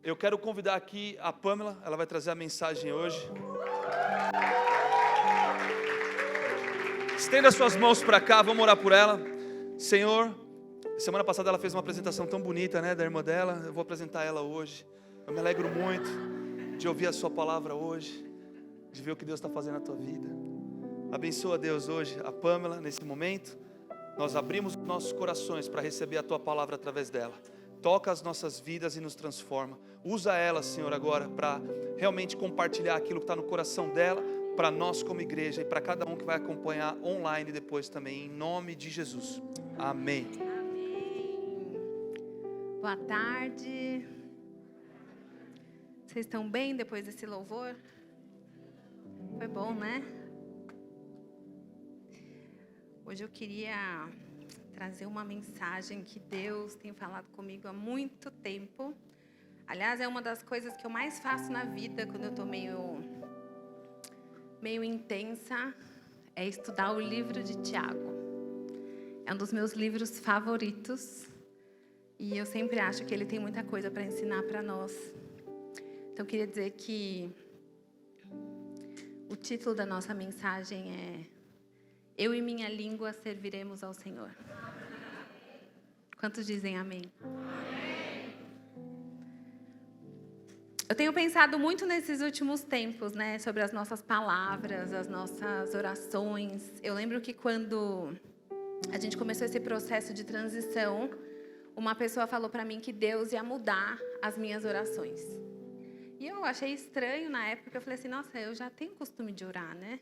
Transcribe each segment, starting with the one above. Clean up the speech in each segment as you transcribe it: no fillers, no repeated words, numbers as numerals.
Eu quero convidar aqui a Pamela, ela vai trazer a mensagem hoje. Estenda suas mãos para cá, vamos orar por ela. Senhor, semana passada ela fez uma apresentação tão bonita, né, da irmã dela. Eu vou apresentar ela hoje. Eu me alegro muito de ouvir a sua palavra hoje, de ver o que Deus está fazendo na tua vida. Abençoa, Deus, hoje a Pamela nesse momento. Nós abrimos nossos corações para receber a tua palavra através dela. Toca as nossas vidas e nos transforma. Usa ela, Senhor, agora para realmente compartilhar aquilo que está no coração dela, para nós como igreja e para cada um que vai acompanhar online depois também, em nome de Jesus. Amém. Amém. Boa tarde. Vocês estão bem depois desse louvor? Foi bom, né? Hoje eu queria trazer uma mensagem que Deus tem falado comigo há muito tempo. Aliás, é uma das coisas que eu mais faço na vida quando eu estou meio intensa, é estudar o livro de Tiago. É um dos meus livros favoritos e eu sempre acho que ele tem muita coisa para ensinar para nós. Então, eu queria dizer que o título da nossa mensagem é Eu e minha língua serviremos ao Senhor. Quantos dizem amém? Amém. Eu tenho pensado muito nesses últimos tempos, né, sobre as nossas palavras, as nossas orações. Eu lembro que quando a gente começou esse processo de transição, uma pessoa falou para mim que Deus ia mudar as minhas orações. E eu achei estranho na época, eu falei assim, nossa, eu já tenho costume de orar, né?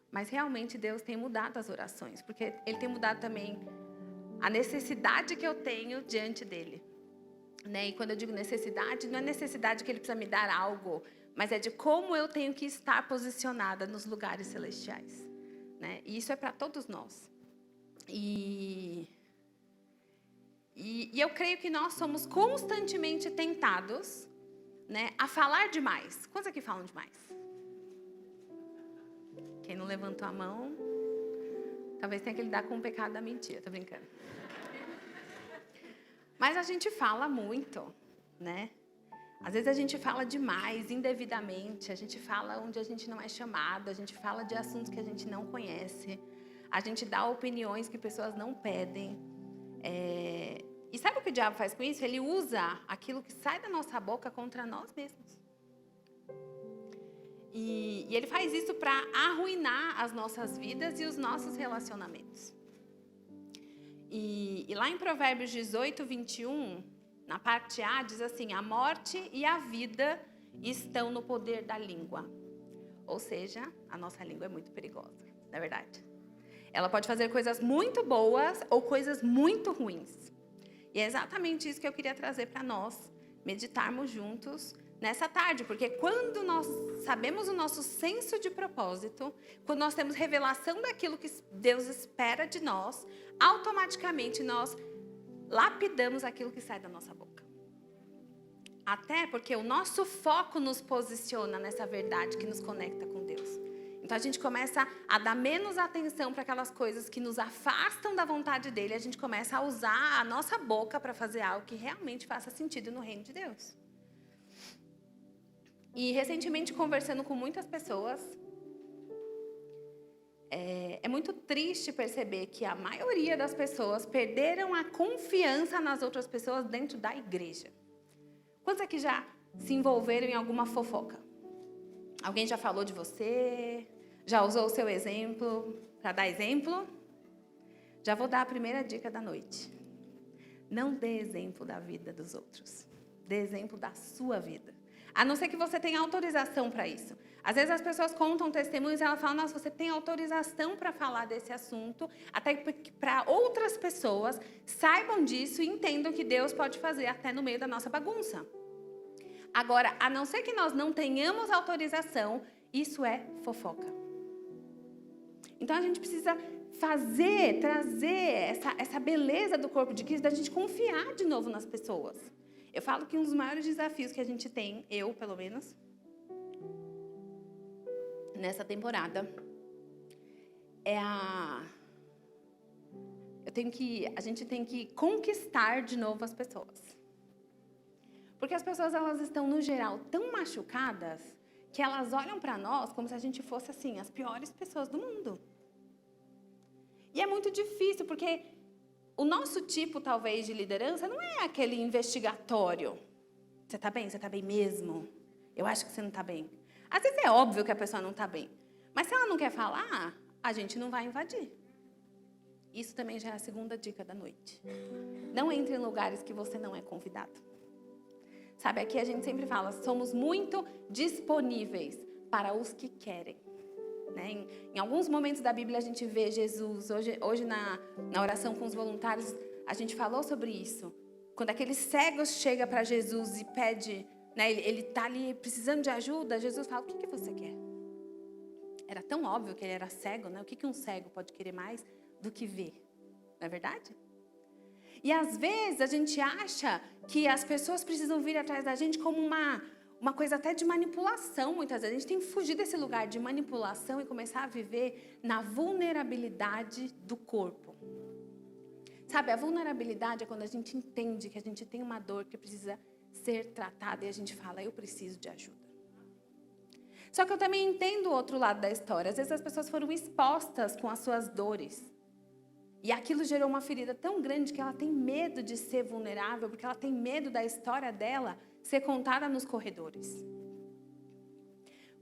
Mas realmente Deus tem mudado as orações, porque Ele tem mudado também a necessidade que eu tenho diante dEle. Né? E quando eu digo necessidade, não é necessidade que Ele precisa me dar algo, mas é de como eu tenho que estar posicionada nos lugares celestiais. Né? E isso é para todos nós. E eu creio que nós somos constantemente tentados, né, a falar demais. Quantos aqui falam demais? Quem não levantou a mão, talvez tenha que lidar com o pecado da mentira. Tô brincando. Mas a gente fala muito, né? Às vezes a gente fala demais, indevidamente. A gente fala onde a gente não é chamado. A gente fala de assuntos que a gente não conhece. A gente dá opiniões que pessoas não pedem. E sabe o que o diabo faz com isso? Ele usa aquilo que sai da nossa boca contra nós mesmos. E ele faz isso para arruinar as nossas vidas e os nossos relacionamentos. E lá em Provérbios 18, 21, na parte A, diz assim, a morte e a vida estão no poder da língua. Ou seja, a nossa língua é muito perigosa, não é verdade? Ela pode fazer coisas muito boas ou coisas muito ruins. E é exatamente isso que eu queria trazer para nós, meditarmos juntos nessa tarde. Porque quando nós sabemos o nosso senso de propósito, quando nós temos revelação daquilo que Deus espera de nós, automaticamente nós lapidamos aquilo que sai da nossa boca. Até porque o nosso foco nos posiciona nessa verdade que nos conecta com Deus. Então a gente começa a dar menos atenção para aquelas coisas que nos afastam da vontade dele. A gente começa a usar a nossa boca para fazer algo que realmente faça sentido no reino de Deus. E recentemente, conversando com muitas pessoas, é muito triste perceber que a maioria das pessoas perderam a confiança nas outras pessoas dentro da igreja. Quantos aqui já se envolveram em alguma fofoca? Alguém já falou de você? Já usou o seu exemplo para dar exemplo? Já vou dar a primeira dica da noite. Não dê exemplo da vida dos outros. Dê exemplo da sua vida. A não ser que você tenha autorização para isso. Às vezes as pessoas contam testemunhos e elas falam, nossa, você tem autorização para falar desse assunto, até para outras pessoas saibam disso e entendam que Deus pode fazer até no meio da nossa bagunça. Agora, a não ser que nós não tenhamos autorização, isso é fofoca. Então a gente precisa trazer essa beleza do corpo de Cristo, da gente confiar de novo nas pessoas. Eu falo que um dos maiores desafios que a gente tem, eu pelo menos, nessa temporada, a gente tem que conquistar de novo as pessoas. Porque as pessoas, elas estão, no geral, tão machucadas que elas olham para nós como se a gente fosse, assim, as piores pessoas do mundo. E é muito difícil, porque o nosso tipo, talvez, de liderança não é aquele investigatório. Você está bem? Você está bem mesmo? Eu acho que você não está bem. Às vezes é óbvio que a pessoa não está bem. Mas se ela não quer falar, a gente não vai invadir. Isso também já é a segunda dica da noite. Não entre em lugares que você não é convidado. Sabe, aqui a gente sempre fala, somos muito disponíveis para os que querem. Né? Em alguns momentos da Bíblia a gente vê Jesus, hoje na oração com os voluntários, a gente falou sobre isso. Quando aquele cego chega para Jesus e pede, né, ele está ali precisando de ajuda, Jesus fala, o que você quer? Era tão óbvio que ele era cego, né? O que um cego pode querer mais do que ver? Não é verdade? E às vezes a gente acha que as pessoas precisam vir atrás da gente como uma coisa até de manipulação, muitas vezes. A gente tem que fugir desse lugar de manipulação e começar a viver na vulnerabilidade do corpo. Sabe, a vulnerabilidade é quando a gente entende que a gente tem uma dor que precisa ser tratada e a gente fala, eu preciso de ajuda. Só que eu também entendo o outro lado da história. Às vezes as pessoas foram expostas com as suas dores. E aquilo gerou uma ferida tão grande que ela tem medo de ser vulnerável, porque ela tem medo da história dela ser contada nos corredores.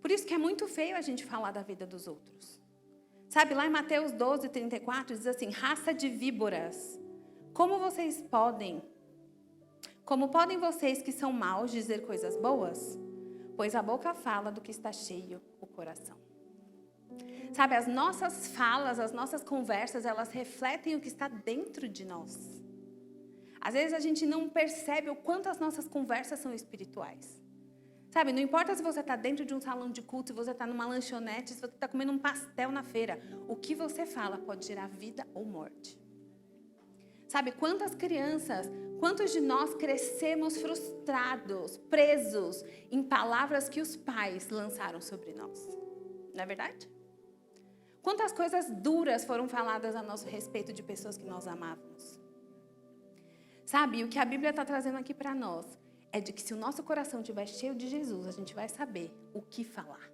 Por isso que é muito feio a gente falar da vida dos outros. Sabe, lá em Mateus 12:34 diz assim, raça de víboras, como podem vocês que são maus dizer coisas boas? Pois a boca fala do que está cheio o coração. Sabe, as nossas falas, as nossas conversas, elas refletem o que está dentro de nós. Às vezes a gente não percebe o quanto as nossas conversas são espirituais. Sabe, não importa se você está dentro de um salão de culto, se você está numa lanchonete, se você está comendo um pastel na feira. O que você fala pode gerar vida ou morte. Sabe, quantas crianças, quantos de nós crescemos frustrados, presos em palavras que os pais lançaram sobre nós? Não é verdade? Quantas coisas duras foram faladas a nosso respeito de pessoas que nós amávamos? Sabe, o que a Bíblia está trazendo aqui para nós é de que se o nosso coração estiver cheio de Jesus, a gente vai saber o que falar.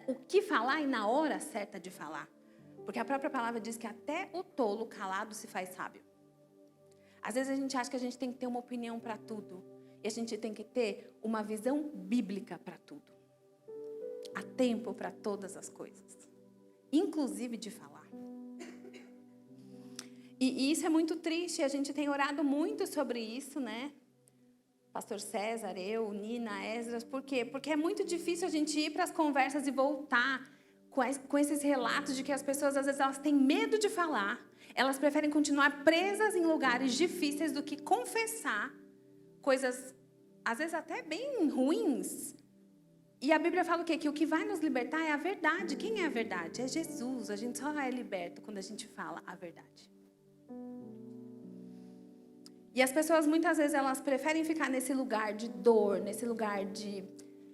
O que falar e na hora certa de falar. Porque a própria palavra diz que até o tolo calado se faz sábio. Às vezes a gente acha que a gente tem que ter uma opinião para tudo. E a gente tem que ter uma visão bíblica para tudo. Há tempo para todas as coisas. Inclusive de falar. E isso é muito triste. A gente tem orado muito sobre isso, né? Pastor César, eu, Nina, Esdras. Por quê? Porque é muito difícil a gente ir para as conversas e voltar com esses relatos de que as pessoas, às vezes, elas têm medo de falar. Elas preferem continuar presas em lugares difíceis do que confessar coisas, às vezes, até bem ruins. E a Bíblia fala o quê? Que o que vai nos libertar é a verdade. Quem é a verdade? É Jesus. A gente só é liberto quando a gente fala a verdade. E as pessoas, muitas vezes, elas preferem ficar nesse lugar de dor, nesse lugar de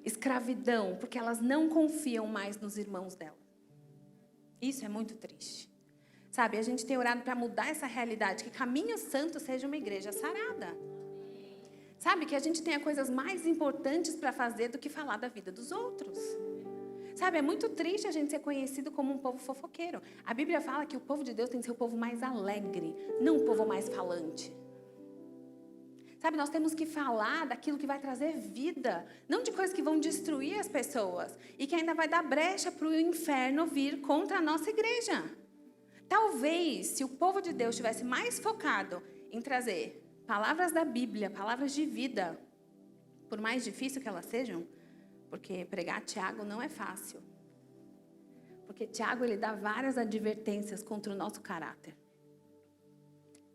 escravidão, porque elas não confiam mais nos irmãos dela. Isso é muito triste. Sabe, a gente tem orado para mudar essa realidade, que Caminho Santo seja uma igreja sarada. Sabe, que a gente tenha coisas mais importantes para fazer do que falar da vida dos outros. Sabe, é muito triste a gente ser conhecido como um povo fofoqueiro. A Bíblia fala que o povo de Deus tem que ser o povo mais alegre, não o povo mais falante. Sabe, nós temos que falar daquilo que vai trazer vida, não de coisas que vão destruir as pessoas e que ainda vai dar brecha para o inferno vir contra a nossa igreja. Talvez, se o povo de Deus estivesse mais focado em trazer palavras da Bíblia, palavras de vida, por mais difícil que elas sejam, porque pregar Tiago não é fácil. Porque Tiago, ele dá várias advertências contra o nosso caráter.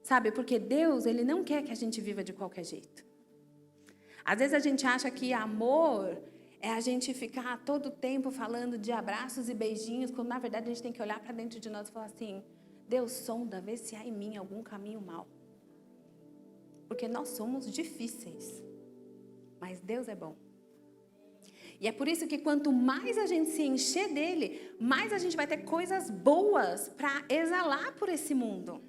Sabe, porque Deus, ele não quer que a gente viva de qualquer jeito. Às vezes a gente acha que amor é a gente ficar todo tempo falando de abraços e beijinhos, quando na verdade a gente tem que olhar para dentro de nós e falar assim, Deus, sonda, vê se há em mim algum caminho mau. Porque nós somos difíceis, mas Deus é bom. E é por isso que quanto mais a gente se encher dele, mais a gente vai ter coisas boas para exalar por esse mundo.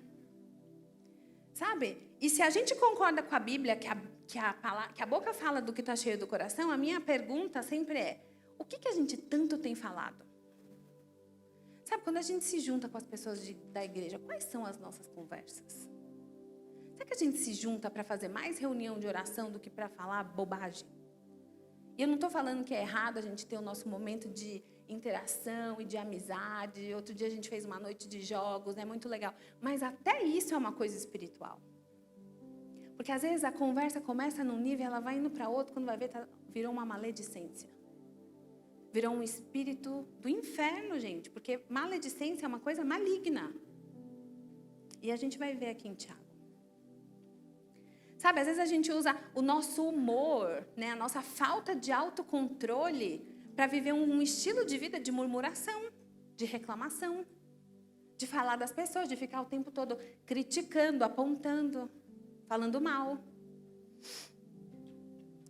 Sabe? E se a gente concorda com a Bíblia, que que a boca fala do que está cheio do coração, a minha pergunta sempre é: o que a gente tanto tem falado? Sabe, quando a gente se junta com as pessoas da igreja, quais são as nossas conversas? Será que a gente se junta para fazer mais reunião de oração do que para falar bobagem? E eu não estou falando que é errado a gente ter o nosso momento de interação e de amizade. Outro dia a gente fez uma noite de jogos, é muito legal. Mas até isso é uma coisa espiritual. Porque às vezes a conversa começa num nível, ela vai indo para outro, quando vai ver, virou uma maledicência. Virou um espírito do inferno, gente. Porque maledicência é uma coisa maligna. E a gente vai ver aqui em Tiago. Sabe, às vezes a gente usa o nosso humor, né, a nossa falta de autocontrole para viver um estilo de vida de murmuração, de reclamação, de falar das pessoas, de ficar o tempo todo criticando, apontando, falando mal.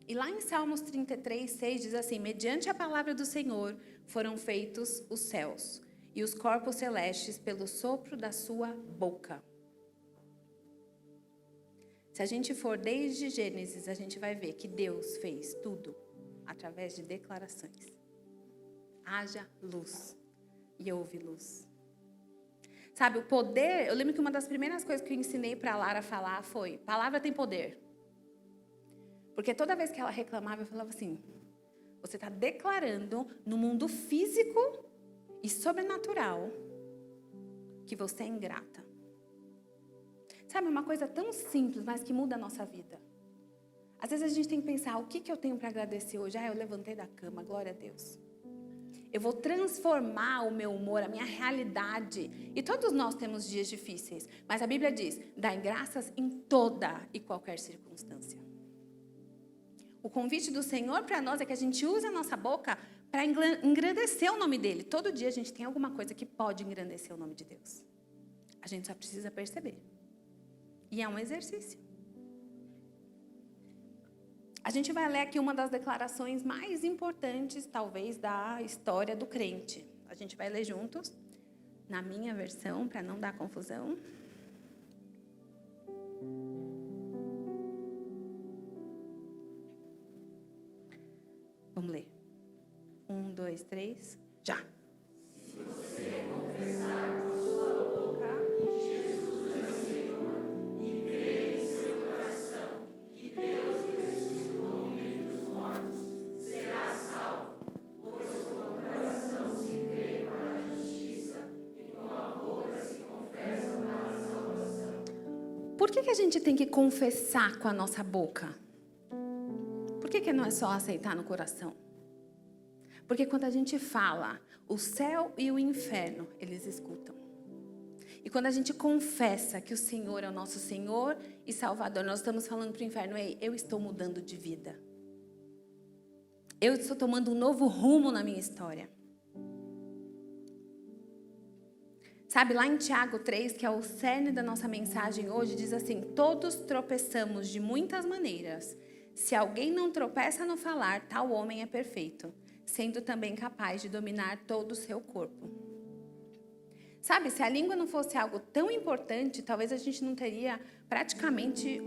E lá em Salmos 33, 6 diz assim: mediante a palavra do Senhor foram feitos os céus e os corpos celestes pelo sopro da sua boca. Se a gente for desde Gênesis, a gente vai ver que Deus fez tudo através de declarações. Haja luz e houve luz. Sabe, o poder, eu lembro que uma das primeiras coisas que eu ensinei para a Lara falar foi: palavra tem poder. Porque toda vez que ela reclamava, eu falava assim: você está declarando no mundo físico e sobrenatural que você é ingrata. Sabe, uma coisa tão simples, mas que muda a nossa vida. Às vezes a gente tem que pensar: o que eu tenho para agradecer hoje? Eu levantei da cama, glória a Deus. Eu vou transformar o meu humor, a minha realidade. E todos nós temos dias difíceis. Mas a Bíblia diz: dai graças em toda e qualquer circunstância. O convite do Senhor para nós é que a gente use a nossa boca para engrandecer o nome dEle. Todo dia a gente tem alguma coisa que pode engrandecer o nome de Deus. A gente só precisa perceber. E é um exercício. A gente vai ler aqui uma das declarações mais importantes, talvez, da história do crente. A gente vai ler juntos, na minha versão, para não dar confusão. Vamos ler. 1, 2, 3, já! Se você confessar com sua boca que Jesus é Senhor e crer em seu coração que Deus o ressuscitou dentre os mortos, será salvo, pois com o coração se crê para a justiça e com a boca se confessa para a salvação. Por que a gente tem que confessar com a nossa boca? Por que não é só aceitar no coração? Porque quando a gente fala, o céu e o inferno, eles escutam. E quando a gente confessa que o Senhor é o nosso Senhor e Salvador, nós estamos falando para o inferno: ei, eu estou mudando de vida. Eu estou tomando um novo rumo na minha história. Sabe, lá em Tiago 3, que é o cerne da nossa mensagem hoje, diz assim: todos tropeçamos de muitas maneiras. Se alguém não tropeça no falar, tal homem é perfeito, sendo também capaz de dominar todo o seu corpo. Sabe, se a língua não fosse algo tão importante, talvez a gente não teria praticamente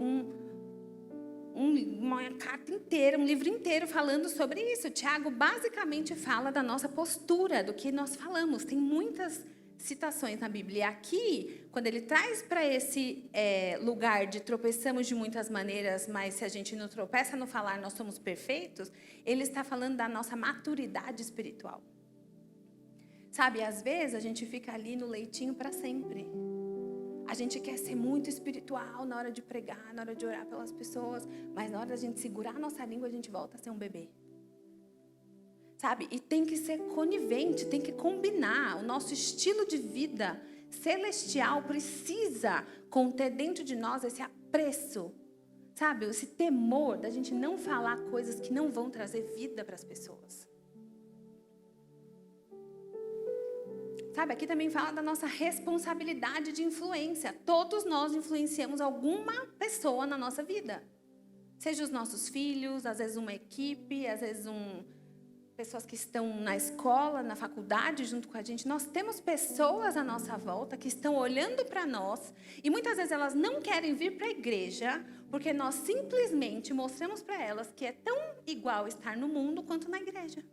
uma carta inteira, um livro inteiro falando sobre isso. Tiago basicamente fala da nossa postura, do que nós falamos. Tem muitas citações na Bíblia. E aqui, quando ele traz para esse lugar de tropeçamos de muitas maneiras, mas se a gente não tropeça no falar, nós somos perfeitos, ele está falando da nossa maturidade espiritual. Sabe, às vezes a gente fica ali no leitinho para sempre. A gente quer ser muito espiritual na hora de pregar, na hora de orar pelas pessoas, mas na hora da gente segurar a nossa língua, a gente volta a ser um bebê. Sabe? E tem que ser conivente, tem que combinar. O nosso estilo de vida celestial precisa conter dentro de nós esse apreço, sabe? Esse temor da gente não falar coisas que não vão trazer vida para as pessoas. Sabe? Aqui também fala da nossa responsabilidade de influência. Todos nós influenciamos alguma pessoa na nossa vida. Seja os nossos filhos, às vezes uma equipe, às vezes pessoas que estão na escola, na faculdade, junto com a gente. Nós temos pessoas à nossa volta que estão olhando para nós e muitas vezes elas não querem vir para a igreja porque nós simplesmente mostramos para elas que é tão igual estar no mundo quanto na igreja.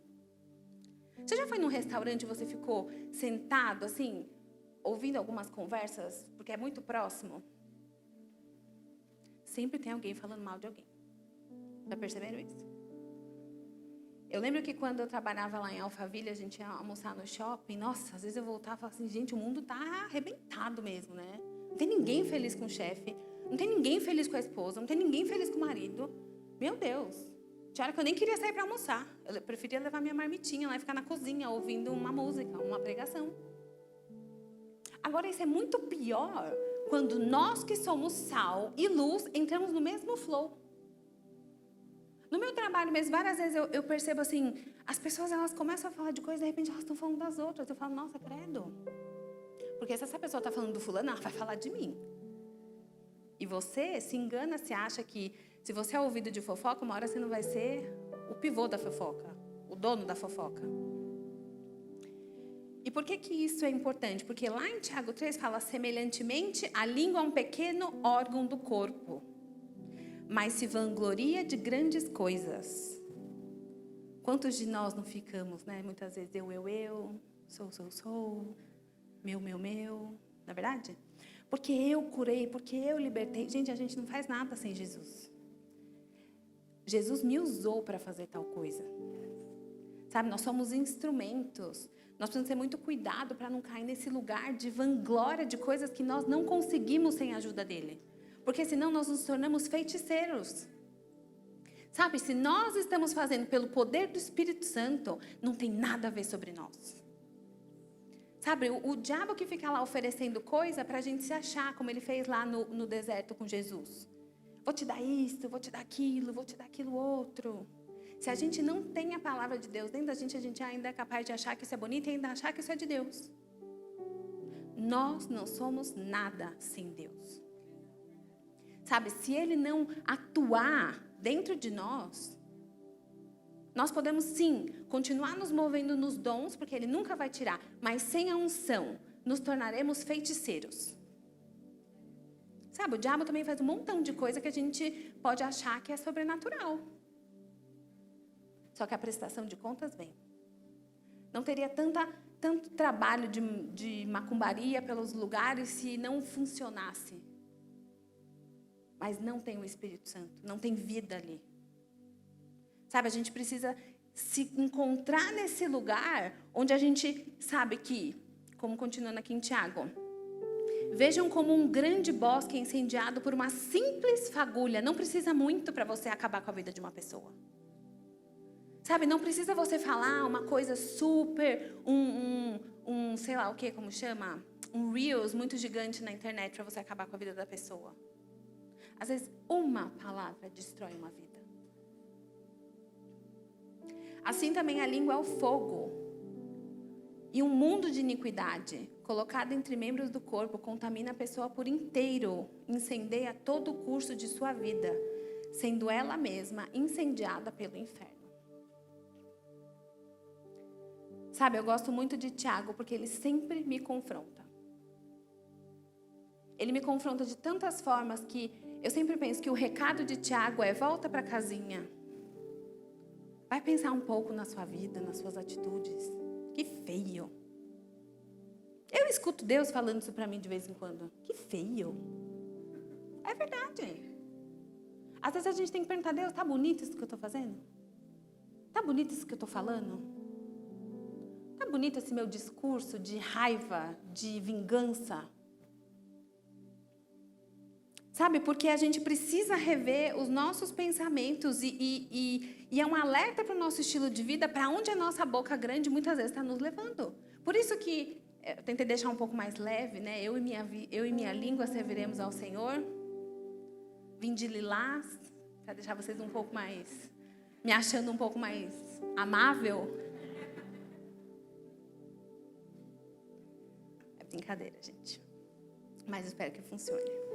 Você já foi num restaurante e você ficou sentado, assim, ouvindo algumas conversas, porque é muito próximo? Sempre tem alguém falando mal de alguém. Já perceberam isso? Eu lembro que quando eu trabalhava lá em Alphaville, a gente ia almoçar no shopping. Nossa, às vezes eu voltava e falava assim, gente, o mundo tá arrebentado mesmo, né? Não tem ninguém feliz com o chefe, não tem ninguém feliz com a esposa, não tem ninguém feliz com o marido. Meu Deus, tinha hora que eu nem queria sair para almoçar. Eu preferia levar minha marmitinha lá e ficar na cozinha, ouvindo uma música, uma pregação. Agora, isso é muito pior quando nós que somos sal e luz entramos no mesmo flow. No meu trabalho mesmo, várias vezes eu percebo assim, as pessoas elas começam a falar de coisas, de repente elas estão falando das outras. Eu falo, nossa, credo. Porque se essa pessoa está falando do fulano, ela vai falar de mim. E você se engana, se acha que se você é ouvido de fofoca, uma hora você não vai ser o pivô da fofoca, o dono da fofoca. E por que isso é importante? Porque lá em Tiago 3 fala, semelhantemente, a língua é um pequeno órgão do corpo, mas se vangloria de grandes coisas. Quantos de nós não ficamos, né? Muitas vezes eu, sou, meu. Não é verdade? Porque eu curei, porque eu libertei. Gente, a gente não faz nada sem Jesus. Jesus me usou para fazer tal coisa. Sabe, nós somos instrumentos. Nós precisamos ter muito cuidado para não cair nesse lugar de vanglória de coisas que nós não conseguimos sem a ajuda dele. Porque senão nós nos tornamos feiticeiros. Sabe, se nós estamos fazendo pelo poder do Espírito Santo, não tem nada a ver sobre nós. Sabe, o diabo que fica lá oferecendo coisa para a gente se achar, como ele fez lá no deserto com Jesus. Vou te dar isso, vou te dar aquilo outro. Se a gente não tem a palavra de Deus dentro da gente, a gente ainda é capaz de achar que isso é bonito e ainda achar que isso é de Deus. Nós não somos nada sem Deus. Sabe, se Ele não atuar dentro de nós, nós podemos sim continuar nos movendo nos dons, porque Ele nunca vai tirar, mas sem a unção, nos tornaremos feiticeiros. Sabe, o diabo também faz um montão de coisa que a gente pode achar que é sobrenatural. Só que a prestação de contas vem. Não teria tanto trabalho de macumbaria pelos lugares se não funcionasse. Mas não tem o Espírito Santo, não tem vida ali. Sabe, a gente precisa se encontrar nesse lugar onde a gente sabe que, como continuando aqui em Tiago, vejam como um grande bosque incendiado por uma simples fagulha. Não precisa muito para você acabar com a vida de uma pessoa. Sabe, não precisa você falar uma coisa super, sei lá o que, como chama? Um Reels muito gigante na internet para você acabar com a vida da pessoa. Às vezes, uma palavra destrói uma vida. Assim também a língua é o fogo. E um mundo de iniquidade, colocado entre membros do corpo, contamina a pessoa por inteiro, incendeia todo o curso de sua vida, sendo ela mesma incendiada pelo inferno. Sabe, eu gosto muito de Tiago, porque ele sempre me confronta. Ele me confronta de tantas formas que eu sempre penso que o recado de Tiago é: volta para casinha. Vai pensar um pouco na sua vida, nas suas atitudes. Que feio. Eu escuto Deus falando isso para mim de vez em quando. Que feio. É verdade. Às vezes a gente tem que perguntar: Deus, tá bonito isso que eu estou fazendo? Tá bonito isso que eu estou falando? Tá bonito esse meu discurso de raiva, de vingança? Sabe, porque a gente precisa rever os nossos pensamentos e é um alerta para o nosso estilo de vida, para onde a nossa boca grande muitas vezes está nos levando. Por isso que eu tentei deixar um pouco mais leve, né? Eu e minha língua serviremos ao Senhor. Vim de lilás, para deixar vocês um pouco mais, me achando um pouco mais amável. É brincadeira, gente. Mas espero que funcione.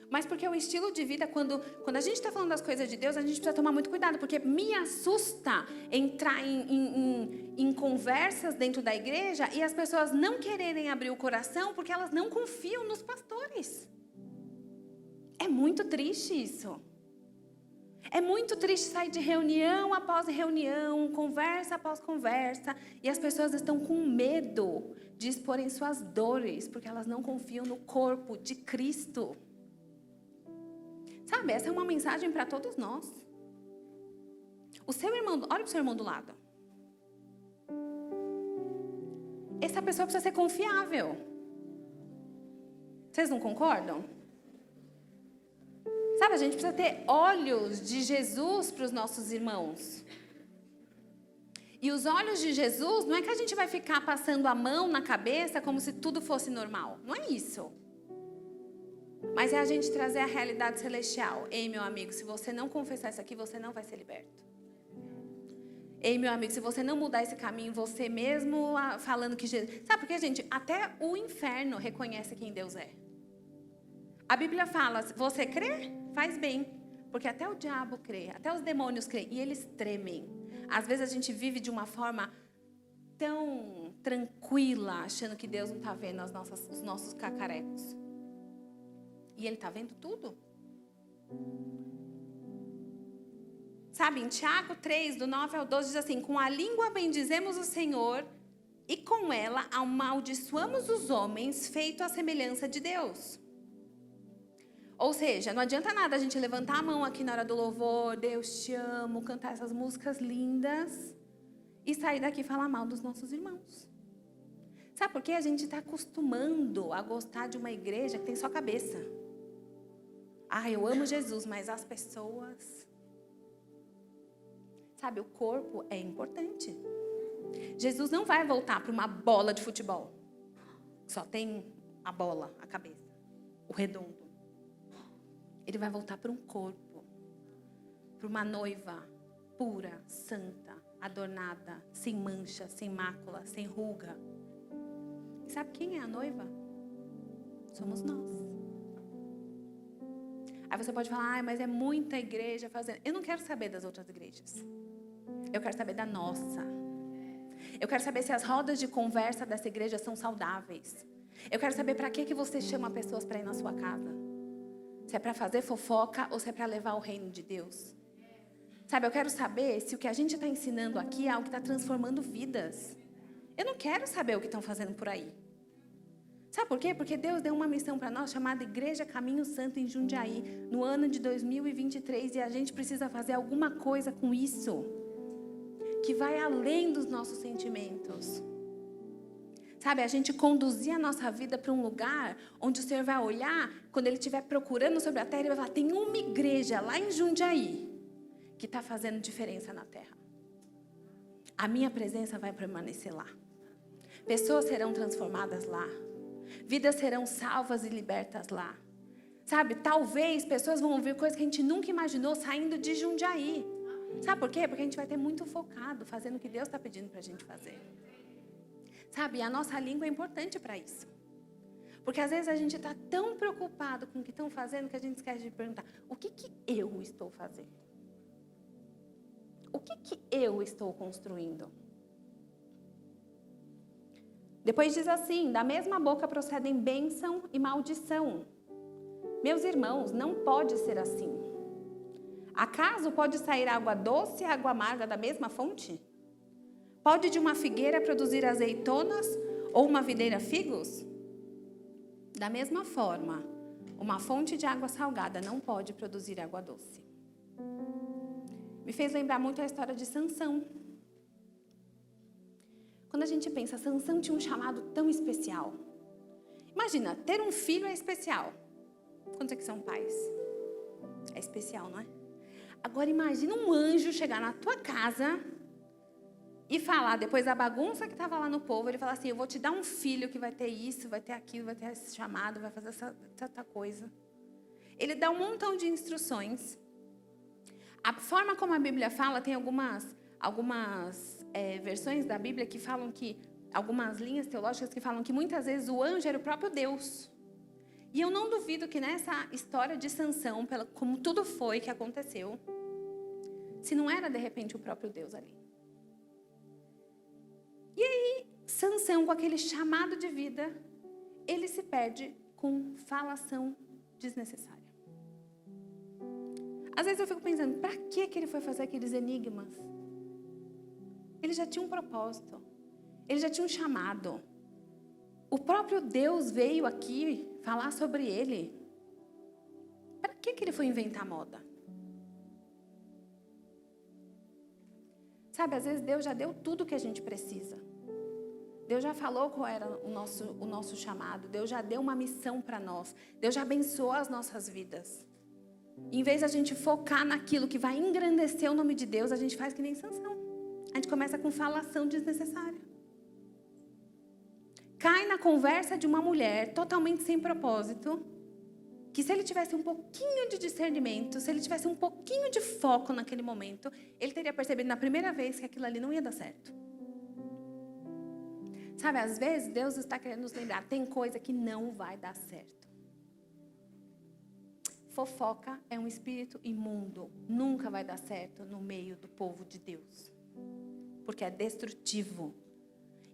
Mas porque o estilo de vida, quando a gente está falando das coisas de Deus, a gente precisa tomar muito cuidado, porque me assusta entrar em conversas dentro da igreja e as pessoas não quererem abrir o coração porque elas não confiam nos pastores. É muito triste isso. É muito triste sair de reunião após reunião, conversa após conversa, e as pessoas estão com medo de exporem suas dores, porque elas não confiam no corpo de Cristo. Sabe, essa é uma mensagem para todos nós. O seu irmão, olha para o seu irmão do lado. Essa pessoa precisa ser confiável. Vocês não concordam? Sabe, a gente precisa ter olhos de Jesus para os nossos irmãos. E os olhos de Jesus, não é que a gente vai ficar passando a mão na cabeça como se tudo fosse normal. Não é isso. Mas é a gente trazer a realidade celestial. Ei, meu amigo, se você não confessar isso aqui, você não vai ser liberto. Ei, meu amigo, se você não mudar esse caminho, você mesmo falando que Jesus... Sabe por quê, gente? Até o inferno reconhece quem Deus é. A Bíblia fala, você crê? Faz bem. Porque até o diabo crê, até os demônios creem. E eles tremem. Às vezes a gente vive de uma forma tão tranquila, achando que Deus não está vendo os nossos cacarecos. E Ele está vendo tudo. Sabe, em Tiago 3, do 9 ao 12, diz assim: com a língua bendizemos o Senhor e com ela amaldiçoamos os homens, feito à semelhança de Deus. Ou seja, não adianta nada a gente levantar a mão aqui na hora do louvor, Deus te amo, cantar essas músicas lindas e sair daqui e falar mal dos nossos irmãos. Sabe por quê? A gente está acostumando a gostar de uma igreja que tem só cabeça. Ah, eu amo Jesus, mas as pessoas... Sabe, o corpo é importante. Jesus não vai voltar para uma bola de futebol. Só tem a bola, a cabeça, o redondo. Ele vai voltar para um corpo, para uma noiva pura, santa, adornada, sem mancha, sem mácula, sem ruga. E sabe quem é a noiva? Somos nós. Aí você pode falar, mas é muita igreja fazendo. Eu não quero saber das outras igrejas. Eu quero saber da nossa. Eu quero saber se as rodas de conversa dessa igreja são saudáveis. Eu quero saber para que você chama pessoas para ir na sua casa. Se é para fazer fofoca ou se é para levar o reino de Deus. Sabe, eu quero saber se o que a gente está ensinando aqui é algo que está transformando vidas. Eu não quero saber o que estão fazendo por aí. Sabe por quê? Porque Deus deu uma missão para nós chamada Igreja Caminho Santo em Jundiaí, no ano de 2023, e a gente precisa fazer alguma coisa com isso, que vai além dos nossos sentimentos. Sabe, a gente conduzir a nossa vida para um lugar onde o Senhor vai olhar, quando Ele estiver procurando sobre a terra, Ele vai falar, tem uma igreja lá em Jundiaí que está fazendo diferença na terra. A minha presença vai permanecer lá. Pessoas serão transformadas lá. Vidas serão salvas e libertas lá. Sabe, talvez pessoas vão ouvir coisas que a gente nunca imaginou saindo de Jundiaí. Sabe por quê? Porque a gente vai ter muito focado, fazendo o que Deus está pedindo para a gente fazer. Sabe, a nossa língua é importante para isso. Porque às vezes a gente está tão preocupado com o que estão fazendo que a gente esquece de perguntar, o que eu estou fazendo? O que eu estou construindo? Depois diz assim, da mesma boca procedem bênção e maldição. Meus irmãos, não pode ser assim. Acaso pode sair água doce e água amarga da mesma fonte? Pode de uma figueira produzir azeitonas ou uma videira figos? Da mesma forma, uma fonte de água salgada não pode produzir água doce. Me fez lembrar muito a história de Sansão. Quando a gente pensa, Sansão tinha um chamado tão especial. Imagina, ter um filho é especial. Quantos aqui são pais? É especial, não é? Agora imagina um anjo chegar na tua casa e falar, depois da bagunça que estava lá no povo, ele fala assim, eu vou te dar um filho que vai ter isso, vai ter aquilo, vai ter esse chamado, vai fazer essa coisa. Ele dá um montão de instruções. A forma como a Bíblia fala, tem algumas versões da Bíblia que falam que, algumas linhas teológicas que falam que muitas vezes o anjo era o próprio Deus. E eu não duvido que nessa história de Sansão, como tudo foi que aconteceu, se não era de repente o próprio Deus ali. E aí, Sansão, com aquele chamado de vida, ele se perde com falação desnecessária. Às vezes eu fico pensando, para que ele foi fazer aqueles enigmas? Ele já tinha um propósito. Ele já tinha um chamado. O próprio Deus veio aqui falar sobre ele. Para que ele foi inventar moda? Sabe, às vezes Deus já deu tudo o que a gente precisa. Deus já falou qual era o nosso chamado. Deus já deu uma missão para nós. Deus já abençoou as nossas vidas. Em vez de a gente focar naquilo que vai engrandecer o nome de Deus, a gente faz que nem Sansão. A gente começa com falação desnecessária. Cai na conversa de uma mulher totalmente sem propósito, que se ele tivesse um pouquinho de discernimento, se ele tivesse um pouquinho de foco naquele momento, ele teria percebido na primeira vez que aquilo ali não ia dar certo. Sabe, às vezes Deus está querendo nos lembrar, tem coisa que não vai dar certo. Fofoca é um espírito imundo, nunca vai dar certo no meio do povo de Deus, porque é destrutivo.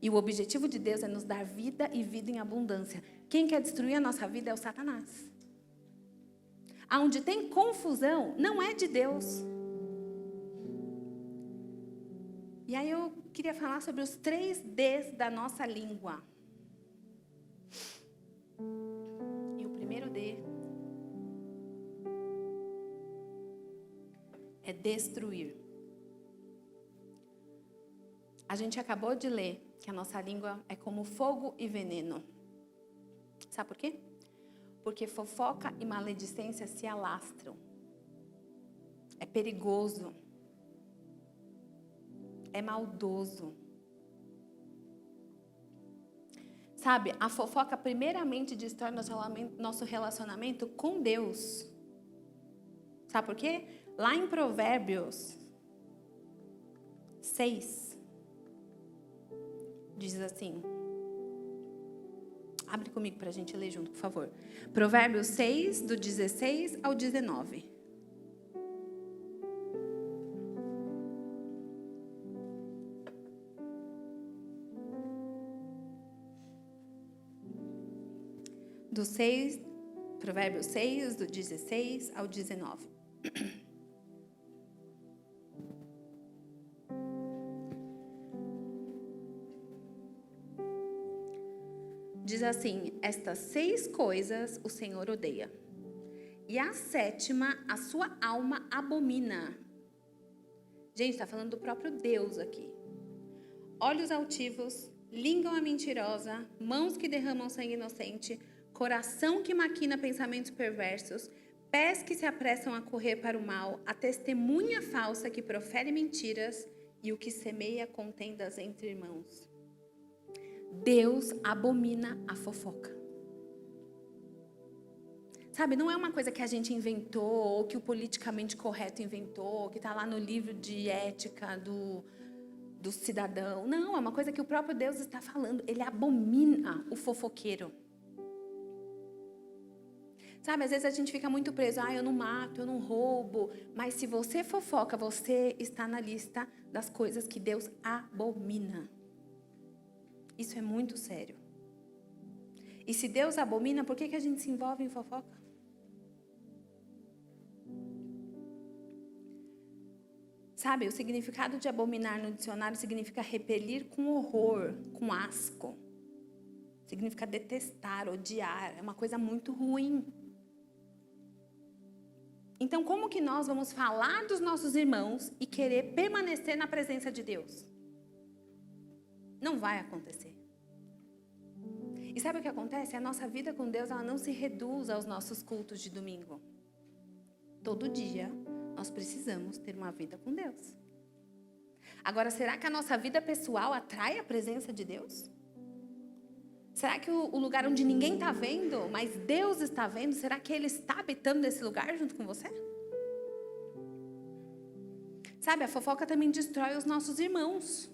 E o objetivo de Deus é nos dar vida e vida em abundância. Quem quer destruir a nossa vida é o Satanás. Aonde tem confusão, não é de Deus. E aí eu queria falar sobre os 3 Ds da nossa língua. E o primeiro D é destruir. A gente acabou de ler que a nossa língua é como fogo e veneno. Sabe por quê? Porque fofoca e maledicência se alastram. É perigoso. É maldoso. Sabe, a fofoca primeiramente destrói nosso relacionamento com Deus. Sabe por quê? Lá em Provérbios 6, diz assim. Abre comigo para a gente ler junto, por favor. Provérbios 6, do 16 ao 19. Provérbios 6, do 16 ao 19. Diz assim: estas 6 coisas o Senhor odeia, e a 7ª a sua alma abomina. Gente, está falando do próprio Deus aqui. Olhos altivos, língua mentirosa, mãos que derramam sangue inocente, coração que maquina pensamentos perversos, pés que se apressam a correr para o mal, a testemunha falsa que profere mentiras e o que semeia contendas entre irmãos. Deus abomina a fofoca. Sabe, não é uma coisa que a gente inventou, ou que o politicamente correto inventou, que está lá no livro de ética do cidadão. Não, é uma coisa que o próprio Deus está falando. Ele abomina o fofoqueiro. Sabe, às vezes a gente fica muito preso. Eu não mato, eu não roubo. Mas se você fofoca, você está na lista das coisas que Deus abomina. Isso é muito sério. E se Deus abomina, por que a gente se envolve em fofoca? Sabe, o significado de abominar no dicionário significa repelir com horror, com asco. Significa detestar, odiar. É uma coisa muito ruim. Então, como que nós vamos falar dos nossos irmãos e querer permanecer na presença de Deus? Não vai acontecer. E sabe o que acontece? A nossa vida com Deus, ela não se reduz aos nossos cultos de domingo. Todo dia, nós precisamos ter uma vida com Deus. Agora, será que a nossa vida pessoal atrai a presença de Deus? Será que o lugar onde ninguém está vendo, mas Deus está vendo, será que Ele está habitando nesse lugar junto com você? Sabe, a fofoca também destrói os nossos irmãos.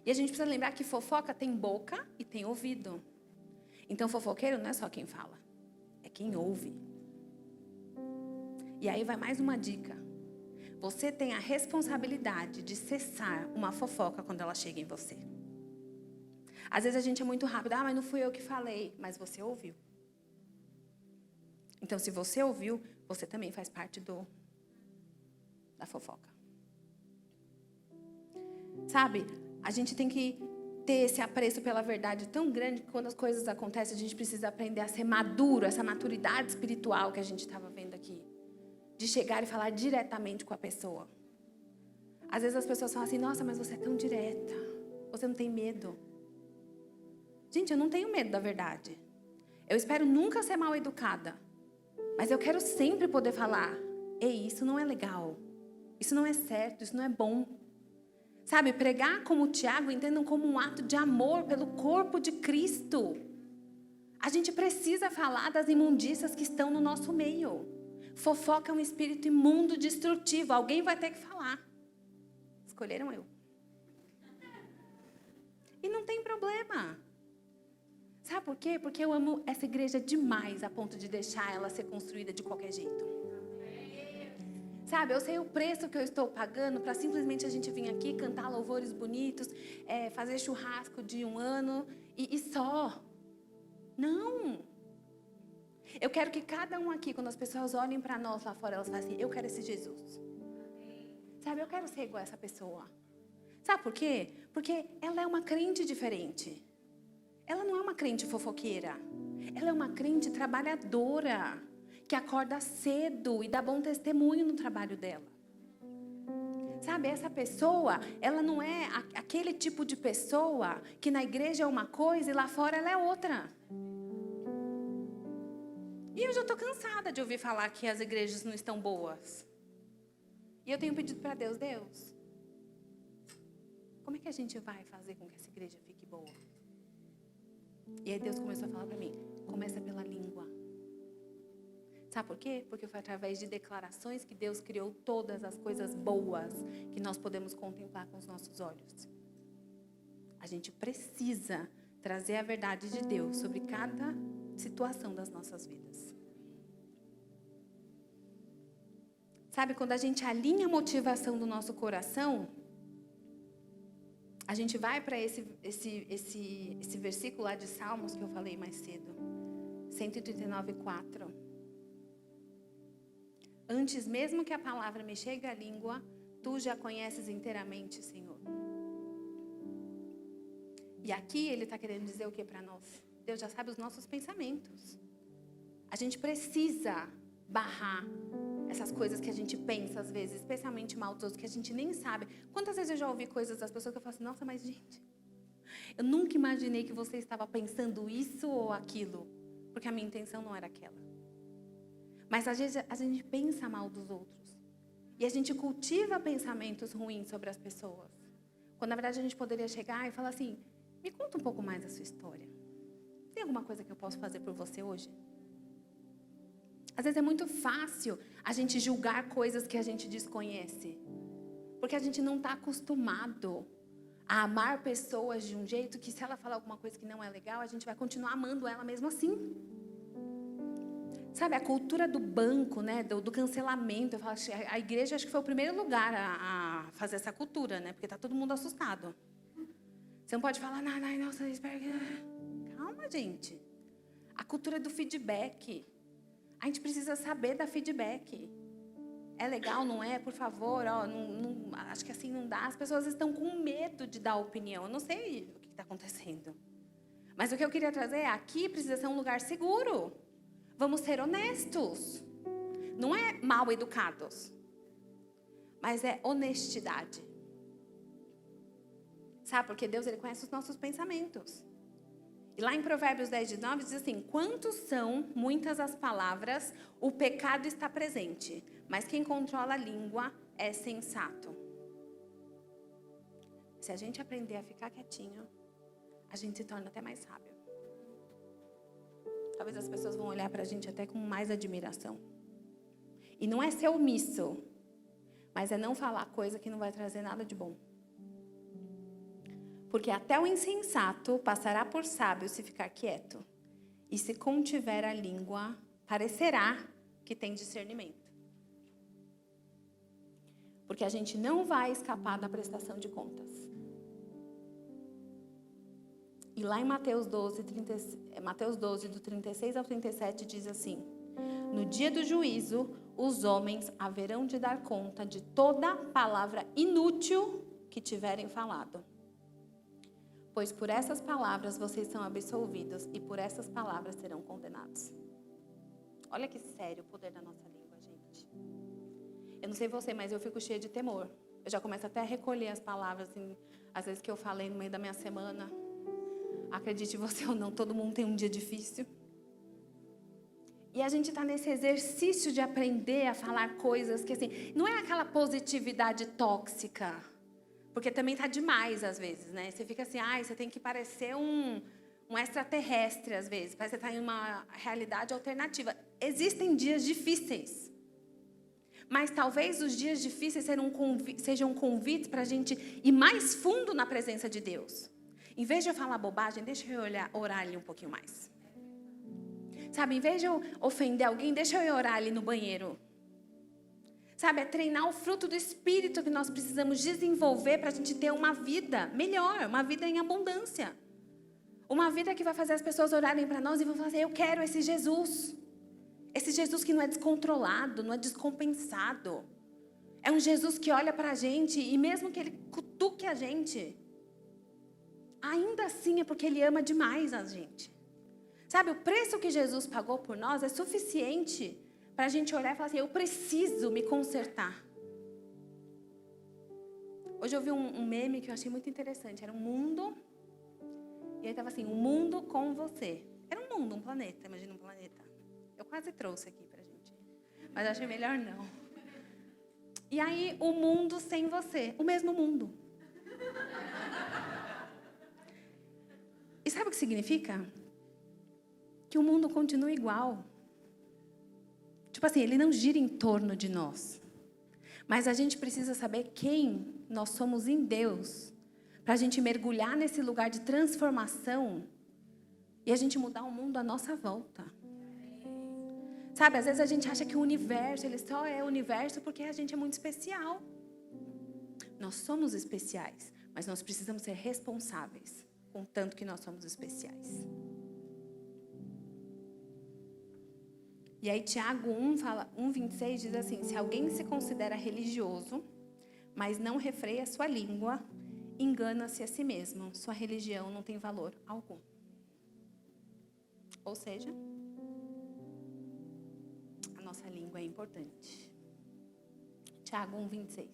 E a gente precisa lembrar que fofoca tem boca e tem ouvido. Então, fofoqueiro não é só quem fala. quem ouve. E aí vai mais uma dica. Você tem a responsabilidade de cessar uma fofoca quando ela chega em você. Às vezes a gente é muito rápido. Mas não fui eu que falei. Mas você ouviu. Então, se você ouviu, você também faz parte da fofoca. Sabe? A gente tem que ter esse apreço pela verdade tão grande que quando as coisas acontecem, a gente precisa aprender a ser maduro, essa maturidade espiritual que a gente estava vendo aqui. De chegar e falar diretamente com a pessoa. Às vezes as pessoas falam assim, nossa, mas você é tão direta. Você não tem medo. Gente, eu não tenho medo da verdade. Eu espero nunca ser mal educada. Mas eu quero sempre poder falar, ei, isso não é legal. Isso não é certo, isso não é bom. Sabe, pregar como Tiago, entendam como um ato de amor pelo corpo de Cristo. A gente precisa falar das imundícias que estão no nosso meio. Fofoca é um espírito imundo, destrutivo. Alguém vai ter que falar. Escolheram eu. E não tem problema. Sabe por quê? Porque eu amo essa igreja demais a ponto de deixar ela ser construída de qualquer jeito. Sabe, eu sei o preço que eu estou pagando para simplesmente a gente vir aqui cantar louvores bonitos, fazer churrasco de 1 ano e só. Não. Eu quero que cada um aqui, quando as pessoas olhem para nós lá fora, elas falem assim, eu quero esse Jesus. Sabe, eu quero ser igual a essa pessoa. Sabe por quê? Porque ela é uma crente diferente. Ela não é uma crente fofoqueira. Ela é uma crente trabalhadora, que acorda cedo e dá bom testemunho no trabalho dela. Sabe, essa pessoa, ela não é aquele tipo de pessoa que na igreja é uma coisa e lá fora ela é outra. E eu já estou cansada de ouvir falar que as igrejas não estão boas. E eu tenho pedido para Deus, como é que a gente vai fazer com que essa igreja fique boa? E aí Deus começou a falar para mim, começa pela língua. Sabe por quê? Porque foi através de declarações que Deus criou todas as coisas boas que nós podemos contemplar com os nossos olhos. A gente precisa trazer a verdade de Deus sobre cada situação das nossas vidas. Sabe, quando a gente alinha a motivação do nosso coração, a gente vai para esse versículo lá de Salmos que eu falei mais cedo. 139:4. Antes mesmo que a palavra me chegue à língua, tu já conheces inteiramente, Senhor. E aqui ele está querendo dizer o que para nós? Deus já sabe os nossos pensamentos. A gente precisa barrar essas coisas que a gente pensa às vezes, especialmente mal dos outros, que a gente nem sabe. Quantas vezes eu já ouvi coisas das pessoas que eu falo assim, nossa, mas gente, eu nunca imaginei que você estava pensando isso ou aquilo, porque a minha intenção não era aquela. Mas às vezes a gente pensa mal dos outros. E a gente cultiva pensamentos ruins sobre as pessoas. Quando na verdade a gente poderia chegar e falar assim, me conta um pouco mais da sua história. Tem alguma coisa que eu posso fazer por você hoje? Às vezes é muito fácil a gente julgar coisas que a gente desconhece. Porque a gente não está acostumado a amar pessoas de um jeito que se ela falar alguma coisa que não é legal, a gente vai continuar amando ela mesmo assim. Sabe, a cultura do banco, né, do cancelamento. Eu falo, a igreja acho que foi o primeiro lugar a fazer essa cultura, né? Porque está todo mundo assustado. Você não pode falar, não, você espera que... Calma, gente. A cultura do feedback. A gente precisa saber dar feedback. É legal, não é? Por favor, acho que assim não dá. As pessoas estão com medo de dar opinião. Eu não sei o que está acontecendo. Mas o que eu queria trazer é, aqui precisa ser um lugar seguro. Vamos ser honestos. Não é mal educados. Mas é honestidade. Sabe? Porque Deus, Ele conhece os nossos pensamentos. E lá em Provérbios 10:9 diz assim, quantos são muitas as palavras, o pecado está presente, mas quem controla a língua é sensato. Se a gente aprender a ficar quietinho, a gente se torna até mais sábio. Talvez as pessoas vão olhar para a gente até com mais admiração. E não é ser omisso, mas é não falar coisa que não vai trazer nada de bom. Porque até o insensato passará por sábio se ficar quieto. E se contiver a língua, parecerá que tem discernimento. Porque a gente não vai escapar da prestação de contas. E lá em Mateus 12, do 36 ao 37, diz assim: no dia do juízo, os homens haverão de dar conta de toda palavra inútil que tiverem falado. Pois por essas palavras vocês são absolvidos e por essas palavras serão condenados. Olha que sério o poder da nossa língua, gente. Eu não sei você, mas eu fico cheia de temor. Eu já começo até a recolher as palavras, assim, às vezes que eu falei no meio da minha semana. Acredite você ou não, todo mundo tem um dia difícil. E a gente está nesse exercício de aprender a falar coisas que, assim, não é aquela positividade tóxica. Porque também está demais, às vezes, né? Você fica assim, você tem que parecer um extraterrestre, às vezes. Parece que você está em uma realidade alternativa. Existem dias difíceis. Mas talvez os dias difíceis sejam convites para a gente ir mais fundo na presença de Deus. Em vez de eu falar bobagem, deixa eu orar ali um pouquinho mais. Sabe, em vez de eu ofender alguém, deixa eu orar ali no banheiro. Sabe, é treinar o fruto do Espírito que nós precisamos desenvolver para a gente ter uma vida melhor, uma vida em abundância. Uma vida que vai fazer as pessoas orarem para nós e vão falar assim, eu quero esse Jesus. Esse Jesus que não é descontrolado, não é descompensado. É um Jesus que olha para a gente e mesmo que Ele cutuque a gente, ainda assim é porque Ele ama demais a gente. Sabe, o preço que Jesus pagou por nós é suficiente para a gente olhar e falar assim, eu preciso me consertar. Hoje eu vi um meme que eu achei muito interessante. Era um mundo, e ele estava assim, um mundo com você. Era um mundo, um planeta, imagina um planeta. Eu quase trouxe aqui pra gente, mas achei melhor não. E aí, o mundo sem você, o mesmo mundo. E sabe o que significa? Que o mundo continua igual. Tipo assim, ele não gira em torno de nós. Mas a gente precisa saber quem nós somos em Deus, para a gente mergulhar nesse lugar de transformação e a gente mudar o mundo à nossa volta. Sabe, às vezes a gente acha que o universo, ele só é o universo porque a gente é muito especial. Nós somos especiais, mas nós precisamos ser responsáveis com o tanto que nós somos especiais. E aí Tiago 1:26 diz assim, se alguém se considera religioso, mas não refreia a sua língua, engana-se a si mesmo. Sua religião não tem valor algum. Ou seja, a nossa língua é importante. Tiago 1:26.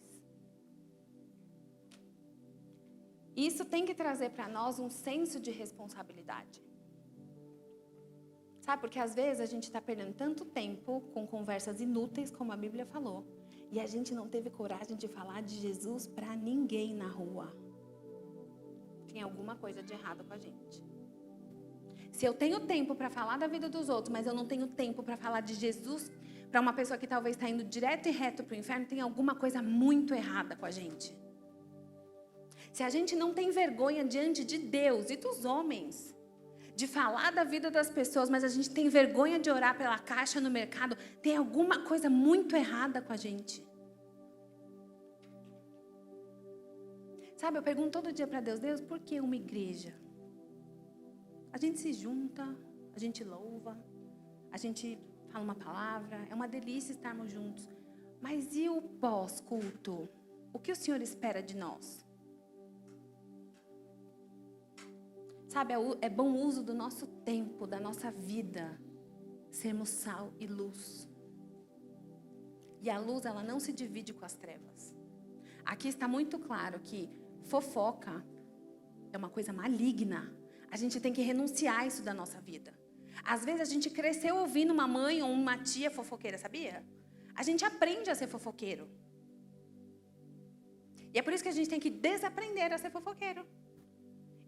Isso tem que trazer para nós um senso de responsabilidade. Sabe, porque às vezes a gente está perdendo tanto tempo com conversas inúteis, como a Bíblia falou, e a gente não teve coragem de falar de Jesus para ninguém na rua. Tem alguma coisa de errado com a gente. Se eu tenho tempo para falar da vida dos outros, mas eu não tenho tempo para falar de Jesus para uma pessoa que talvez está indo direto e reto para o inferno, tem alguma coisa muito errada com a gente. Se a gente não tem vergonha diante de Deus e dos homens, de falar da vida das pessoas, mas a gente tem vergonha de orar pela caixa no mercado, tem alguma coisa muito errada com a gente. Sabe, eu pergunto todo dia para Deus, Deus, por que uma igreja? A gente se junta, a gente louva, a gente fala uma palavra, é uma delícia estarmos juntos. Mas e o pós-culto? O que o Senhor espera de nós? Sabe, é bom uso do nosso tempo, da nossa vida, sermos sal e luz. E a luz, ela não se divide com as trevas. Aqui está muito claro que fofoca é uma coisa maligna. A gente tem que renunciar a isso da nossa vida. Às vezes a gente cresceu ouvindo uma mãe ou uma tia fofoqueira, sabia? A gente aprende a ser fofoqueiro. E é por isso que a gente tem que desaprender a ser fofoqueiro.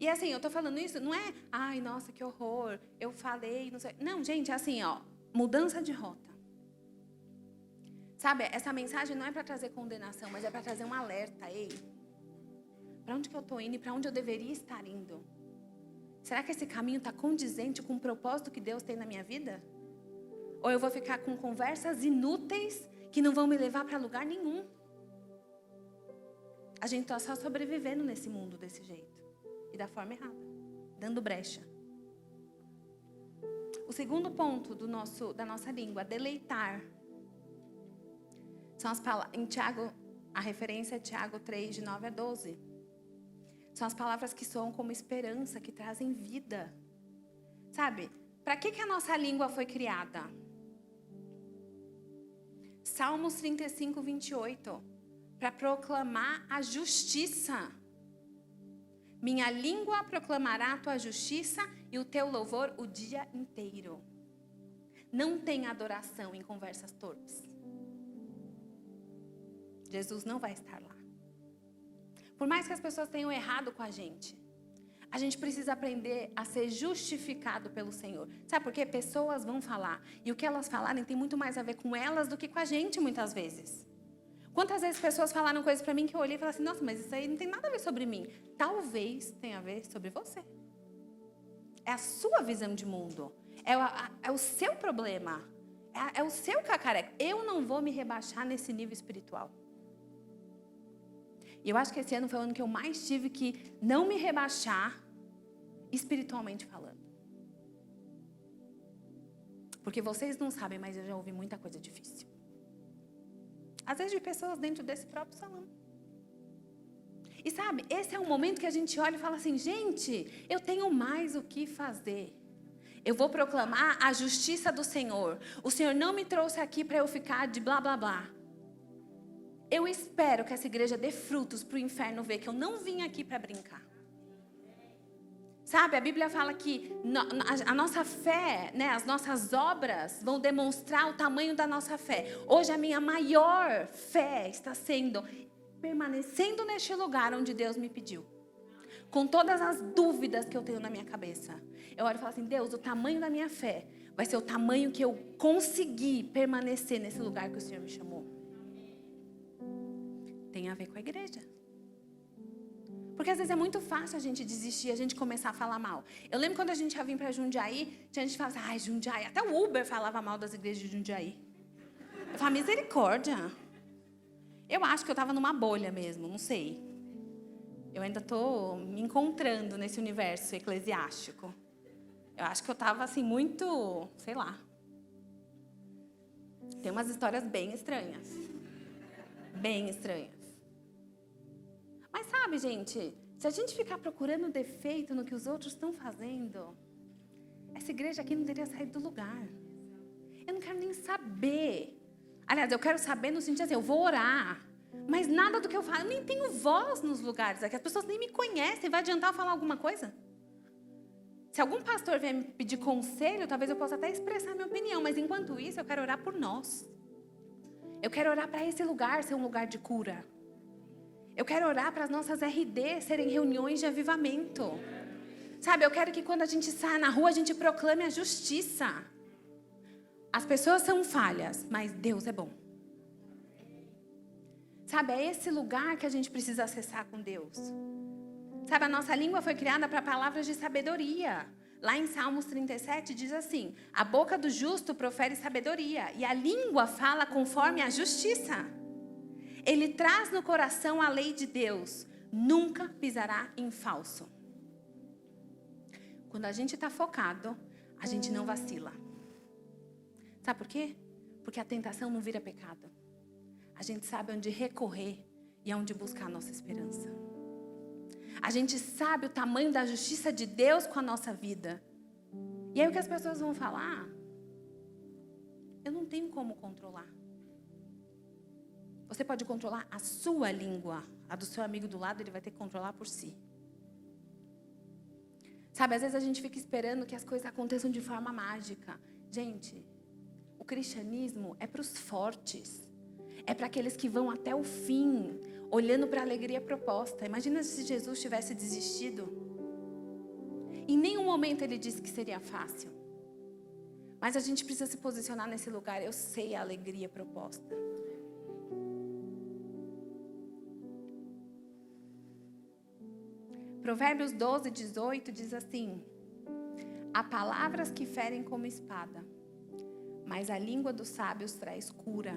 E assim, eu tô falando isso, não é, ai, nossa, que horror, eu falei, não sei. Não, gente, é assim, ó, mudança de rota. Sabe, essa mensagem não é para trazer condenação, mas é para trazer um alerta. Ei, para onde que eu tô indo e para onde eu deveria estar indo? Será que esse caminho está condizente com o propósito que Deus tem na minha vida? ou eu vou ficar com conversas inúteis que não vão me levar para lugar nenhum. A gente está só sobrevivendo nesse mundo desse jeito. E da forma errada. Dando brecha. O segundo ponto da nossa língua, deleitar. São as palavras, em Tiago, a referência é Tiago 3, de 9 a 12. São as palavras que soam como esperança, que trazem vida. Sabe, para que a nossa língua foi criada? Salmos 35, 28. Para proclamar a justiça. Minha língua proclamará a tua justiça e o teu louvor o dia inteiro. Não tem adoração em conversas torpes. Jesus não vai estar lá. Por mais que as pessoas tenham errado com a gente precisa aprender a ser justificado pelo Senhor. Sabe por quê? Pessoas vão falar. E o que elas falarem tem muito mais a ver com elas do que com a gente, muitas vezes. Quantas vezes pessoas falaram coisas para mim que eu olhei e falei assim, nossa, mas isso aí não tem nada a ver sobre mim. Talvez tenha a ver sobre você. É a sua visão de mundo. É o seu problema. É o seu cacareco. Eu não vou me rebaixar nesse nível espiritual. E eu acho que esse ano foi o ano que eu mais tive que não me rebaixar, espiritualmente falando. Porque vocês não sabem, mas eu já ouvi muita coisa difícil. Às vezes de pessoas dentro desse próprio salão. E sabe, esse é um momento que a gente olha e fala assim, gente, eu tenho mais o que fazer. Eu vou proclamar a justiça do Senhor. O Senhor não me trouxe aqui para eu ficar de blá, blá, blá. Eu espero que essa igreja dê frutos para o inferno ver que eu não vim aqui para brincar. Sabe, a Bíblia fala que a nossa fé, né, as nossas obras vão demonstrar o tamanho da nossa fé. Hoje a minha maior fé está permanecendo neste lugar onde Deus me pediu. Com todas as dúvidas que eu tenho na minha cabeça. Eu olho e falo assim, Deus, o tamanho da minha fé vai ser o tamanho que eu conseguir permanecer nesse lugar que o Senhor me chamou. Tem a ver com a igreja. Porque às vezes é muito fácil a gente desistir, a gente começar a falar mal. Eu lembro quando a gente ia vir para Jundiaí, tinha gente que falava assim, ai, Jundiaí. Até o Uber falava mal das igrejas de Jundiaí. Eu falava, misericórdia. Eu acho que eu estava numa bolha mesmo, não sei. Eu ainda estou me encontrando nesse universo eclesiástico. Eu acho que eu estava assim muito, sei lá. Tem umas histórias bem estranhas. Bem estranhas. Mas sabe, gente, se a gente ficar procurando defeito no que os outros estão fazendo, essa igreja aqui não teria saído do lugar. Eu não quero nem saber. Aliás, eu quero saber no sentido assim, eu vou orar. Mas nada do que eu falo, eu nem tenho voz nos lugares aqui. As pessoas nem me conhecem. Vai adiantar eu falar alguma coisa? Se algum pastor vier me pedir conselho, talvez eu possa até expressar minha opinião. Mas enquanto isso, eu quero orar por nós. Eu quero orar para esse lugar ser um lugar de cura. Eu quero orar para as nossas RD serem reuniões de avivamento. Sabe, eu quero que quando a gente saia na rua, a gente proclame a justiça. As pessoas são falhas, mas Deus é bom. Sabe, é esse lugar que a gente precisa acessar com Deus. Sabe, a nossa língua foi criada para palavras de sabedoria. Lá em Salmos 37 diz assim, a boca do justo profere sabedoria e a língua fala conforme a justiça. Ele traz no coração a lei de Deus, nunca pisará em falso. Quando a gente está focado, a gente não vacila. Sabe por quê? Porque a tentação não vira pecado. A gente sabe onde recorrer e onde buscar a nossa esperança. A gente sabe o tamanho da justiça de Deus com a nossa vida. E aí o que as pessoas vão falar? Eu não tenho como controlar. Você pode controlar a sua língua. A do seu amigo do lado, ele vai ter que controlar por si. Sabe, às vezes a gente fica esperando que as coisas aconteçam de forma mágica. Gente, o cristianismo é para os fortes. É para aqueles que vão até o fim, olhando para a alegria proposta. Imagina se Jesus tivesse desistido. Em nenhum momento ele disse que seria fácil. Mas a gente precisa se posicionar nesse lugar. Eu sei a alegria proposta. Provérbios 12, 18 diz assim: há palavras que ferem como espada, mas a língua dos sábios traz cura.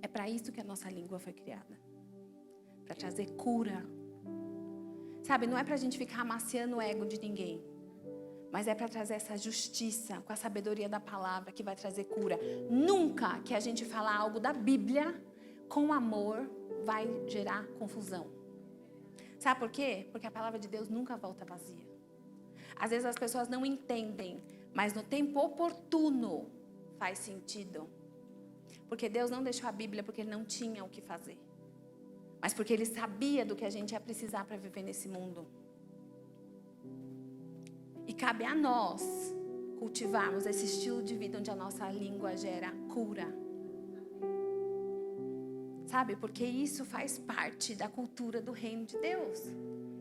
É para isso que a nossa língua foi criada. Para trazer cura. Sabe, não é para a gente ficar amaciando o ego de ninguém. Mas é para trazer essa justiça com a sabedoria da palavra que vai trazer cura. Nunca que a gente falar algo da Bíblia com amor vai gerar confusão. Sabe por quê? Porque a palavra de Deus nunca volta vazia. Às vezes as pessoas não entendem, mas no tempo oportuno faz sentido. Porque Deus não deixou a Bíblia porque Ele não tinha o que fazer. Mas porque Ele sabia do que a gente ia precisar para viver nesse mundo. E cabe a nós cultivarmos esse estilo de vida onde a nossa língua gera cura. Sabe? Porque isso faz parte da cultura do reino de Deus.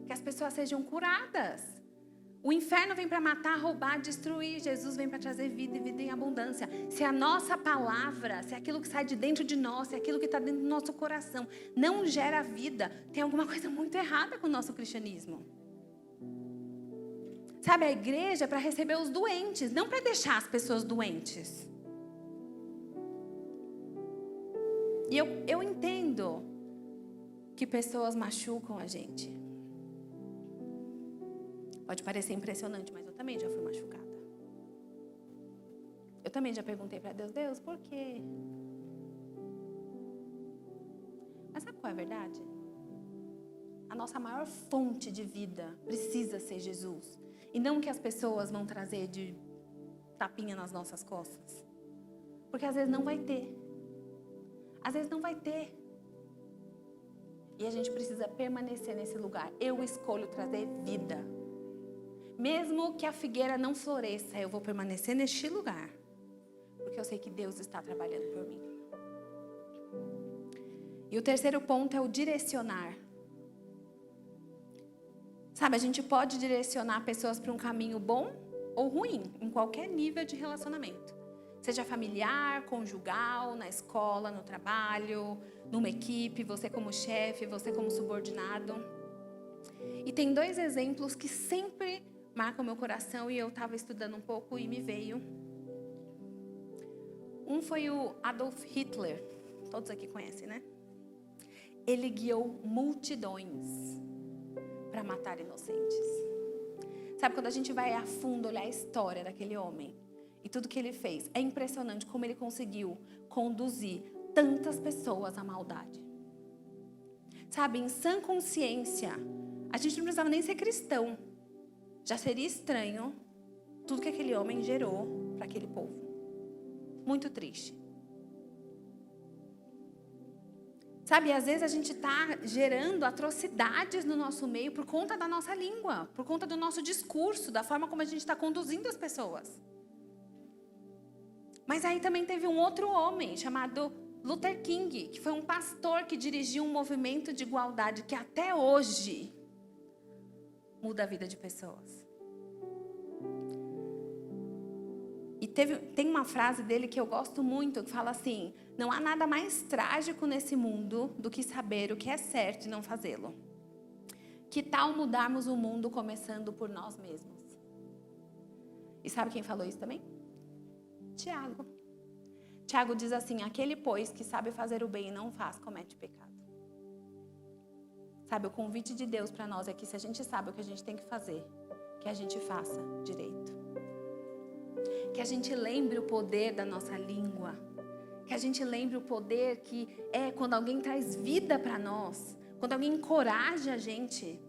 Que as pessoas sejam curadas. O inferno vem para matar, roubar, destruir. Jesus vem para trazer vida e vida em abundância. Se a nossa palavra, se aquilo que sai de dentro de nós, se aquilo que está dentro do nosso coração não gera vida, tem alguma coisa muito errada com o nosso cristianismo. Sabe, a igreja é para receber os doentes, não para deixar as pessoas doentes. E eu entendo que pessoas machucam a gente. Pode parecer impressionante, mas eu também já fui machucada. Eu também já perguntei para Deus, Deus, por quê? Mas sabe qual é a verdade? A nossa maior fonte de vida precisa ser Jesus. E não que as pessoas vão trazer de tapinha nas nossas costas. Porque às vezes não vai ter. Às vezes não vai ter. E a gente precisa permanecer nesse lugar. Eu escolho trazer vida. Mesmo que a figueira não floresça, eu vou permanecer neste lugar. Porque eu sei que Deus está trabalhando por mim. E o terceiro ponto é o direcionar. Sabe, a gente pode direcionar pessoas para um caminho bom ou ruim, em qualquer nível de relacionamento. Seja familiar, conjugal, na escola, no trabalho, numa equipe, você como chefe, você como subordinado. E tem 2 exemplos que sempre marcam meu coração e eu estava estudando um pouco e me veio. Um foi o Adolf Hitler, todos aqui conhecem, né? Ele guiou multidões para matar inocentes. Sabe, quando a gente vai a fundo olhar a história daquele homem e tudo que ele fez, é impressionante como ele conseguiu conduzir tantas pessoas à maldade. Sabe, em sã consciência, a gente não precisava nem ser cristão. Já seria estranho tudo que aquele homem gerou para aquele povo. Muito triste. Sabe, às vezes a gente está gerando atrocidades no nosso meio por conta da nossa língua, por conta do nosso discurso, da forma como a gente está conduzindo as pessoas. Mas aí também teve um outro homem chamado Luther King, que foi um pastor que dirigiu um movimento de igualdade que até hoje muda a vida de pessoas. E tem uma frase dele que eu gosto muito, que fala assim: não há nada mais trágico nesse mundo do que saber o que é certo e não fazê-lo. Que tal mudarmos o mundo começando por nós mesmos? E sabe quem falou isso também? Tiago. Tiago diz assim: aquele, pois, que sabe fazer o bem e não faz, comete pecado. Sabe, o convite de Deus para nós é que se a gente sabe o que a gente tem que fazer, que a gente faça direito. Que a gente lembre o poder da nossa língua. Que a gente lembre o poder que é quando alguém traz vida para nós. Quando alguém encoraja a gente.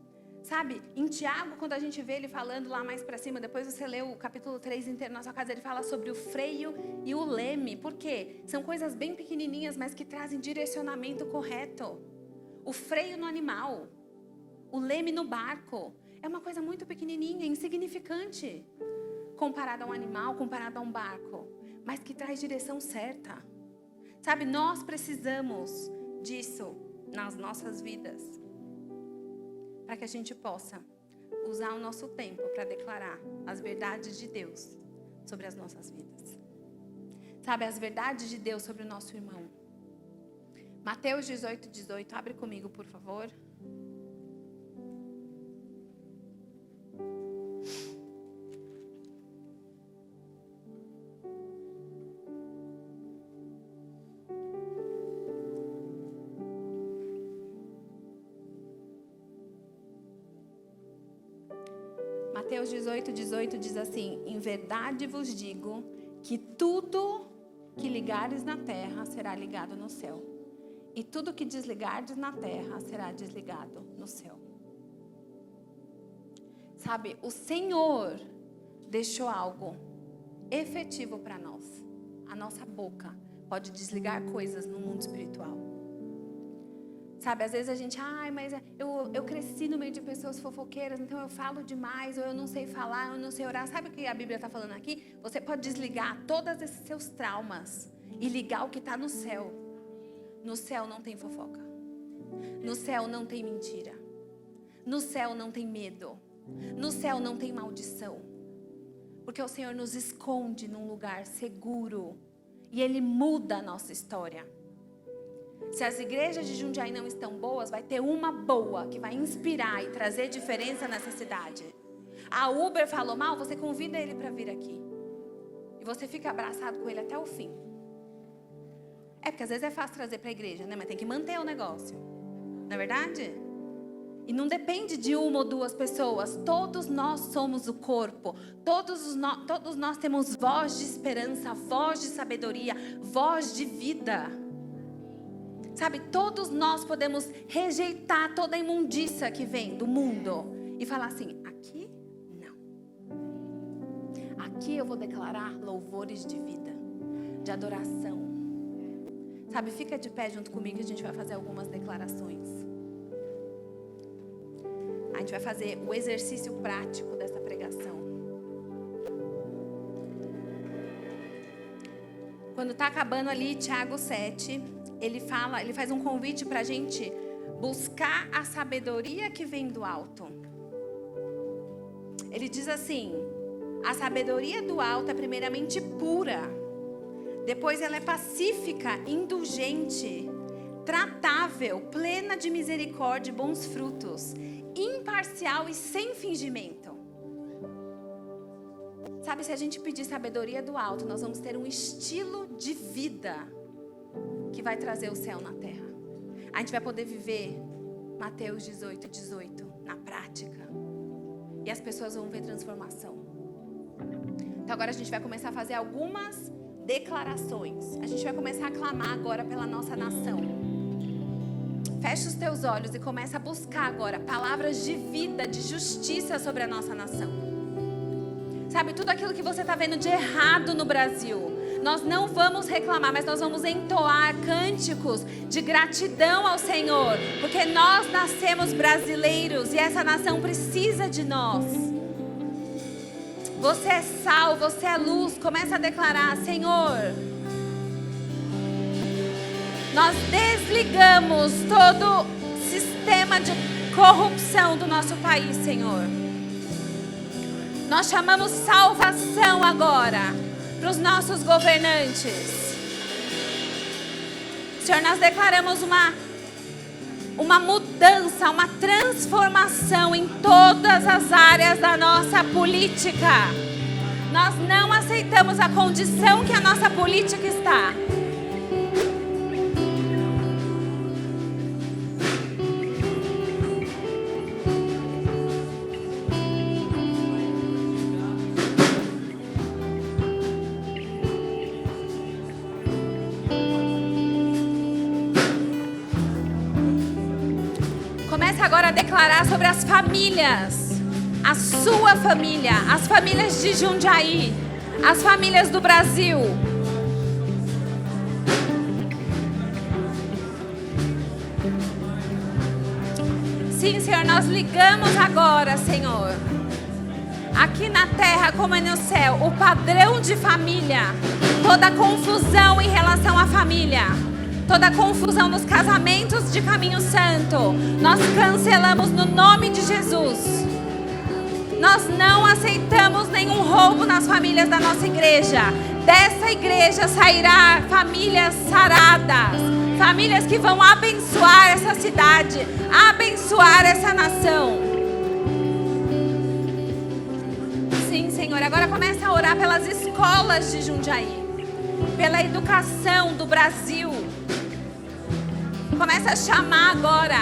Sabe, em Tiago, quando a gente vê ele falando lá mais para cima, depois você lê o capítulo 3 inteiro na sua casa, ele fala sobre o freio e o leme. Por quê? São coisas bem pequenininhas, mas que trazem direcionamento correto. O freio no animal, o leme no barco, é uma coisa muito pequenininha, insignificante, comparado a um animal, comparado a um barco, mas que traz direção certa. Sabe, nós precisamos disso nas nossas vidas, para que a gente possa usar o nosso tempo para declarar as verdades de Deus sobre as nossas vidas. Sabe, as verdades de Deus sobre o nosso irmão. Mateus 18, abre comigo, por favor. Mateus 18:18 diz assim: em verdade vos digo que tudo que ligares na terra será ligado no céu, e tudo que desligardes na terra será desligado no céu. Sabe, o Senhor deixou algo efetivo para nós. A nossa boca pode desligar coisas no mundo espiritual. Sabe, às vezes a gente, mas eu cresci no meio de pessoas fofoqueiras, então eu falo demais, ou eu não sei falar, eu não sei orar. Sabe o que a Bíblia está falando aqui? Você pode desligar todos esses seus traumas e ligar o que está no céu. No céu não tem fofoca. No céu não tem mentira. No céu não tem medo. No céu não tem maldição. Porque o Senhor nos esconde num lugar seguro. E Ele muda a nossa história. Se as igrejas de Jundiaí não estão boas, vai ter uma boa que vai inspirar e trazer diferença nessa cidade. A Uber falou mal, você convida ele para vir aqui. E você fica abraçado com ele até o fim. Porque às vezes é fácil trazer para a igreja, né? Mas tem que manter o negócio. Não é verdade? E não depende de uma ou duas pessoas. Todos nós somos o corpo. Todos nós temos voz de esperança, voz de sabedoria, voz de vida. Sabe, todos nós podemos rejeitar toda a imundícia que vem do mundo e falar assim: aqui não. Aqui eu vou declarar louvores de vida, de adoração. Sabe, fica de pé junto comigo que a gente vai fazer algumas declarações. A gente vai fazer o exercício prático dessa pregação. Quando está acabando ali Tiago 7, ele faz um convite para a gente buscar a sabedoria que vem do alto. Ele diz assim: a sabedoria do alto é primeiramente pura, depois ela é pacífica, indulgente, tratável, plena de misericórdia e bons frutos, imparcial e sem fingimento. Sabe, se a gente pedir sabedoria do alto, nós vamos ter um estilo de vida que vai trazer o céu na terra. A gente vai poder viver Mateus 18:18 na prática. E as pessoas vão ver transformação. Então agora a gente vai começar a fazer algumas declarações. A gente vai começar a clamar agora pela nossa nação. Fecha os teus olhos e começa a buscar agora palavras de vida, de justiça sobre a nossa nação. Sabe, tudo aquilo que você está vendo de errado no Brasil, nós não vamos reclamar, mas nós vamos entoar cânticos de gratidão ao Senhor, porque nós nascemos brasileiros e essa nação precisa de nós. Você é sal, você é luz. Começa a declarar: Senhor, nós desligamos todo sistema de corrupção do nosso país, Senhor. Nós chamamos salvação agora para os nossos governantes. Senhor, nós declaramos uma mudança, uma transformação em todas as áreas da nossa política. Nós não aceitamos a condição que a nossa política está. Agora a declarar sobre as famílias, a sua família, as famílias de Jundiaí, as famílias do Brasil. Sim, Senhor, nós ligamos agora, Senhor, aqui na terra como é no céu, o padrão de família, toda confusão em relação à família, toda confusão nos casamentos de caminho santo, nós cancelamos no nome de Jesus. Nós não aceitamos nenhum roubo nas famílias da nossa igreja. Dessa igreja sairá famílias saradas, famílias que vão abençoar essa cidade, abençoar essa nação. Sim, Senhor, agora começa a orar pelas escolas de Jundiaí, pela educação do Brasil. Começa a chamar agora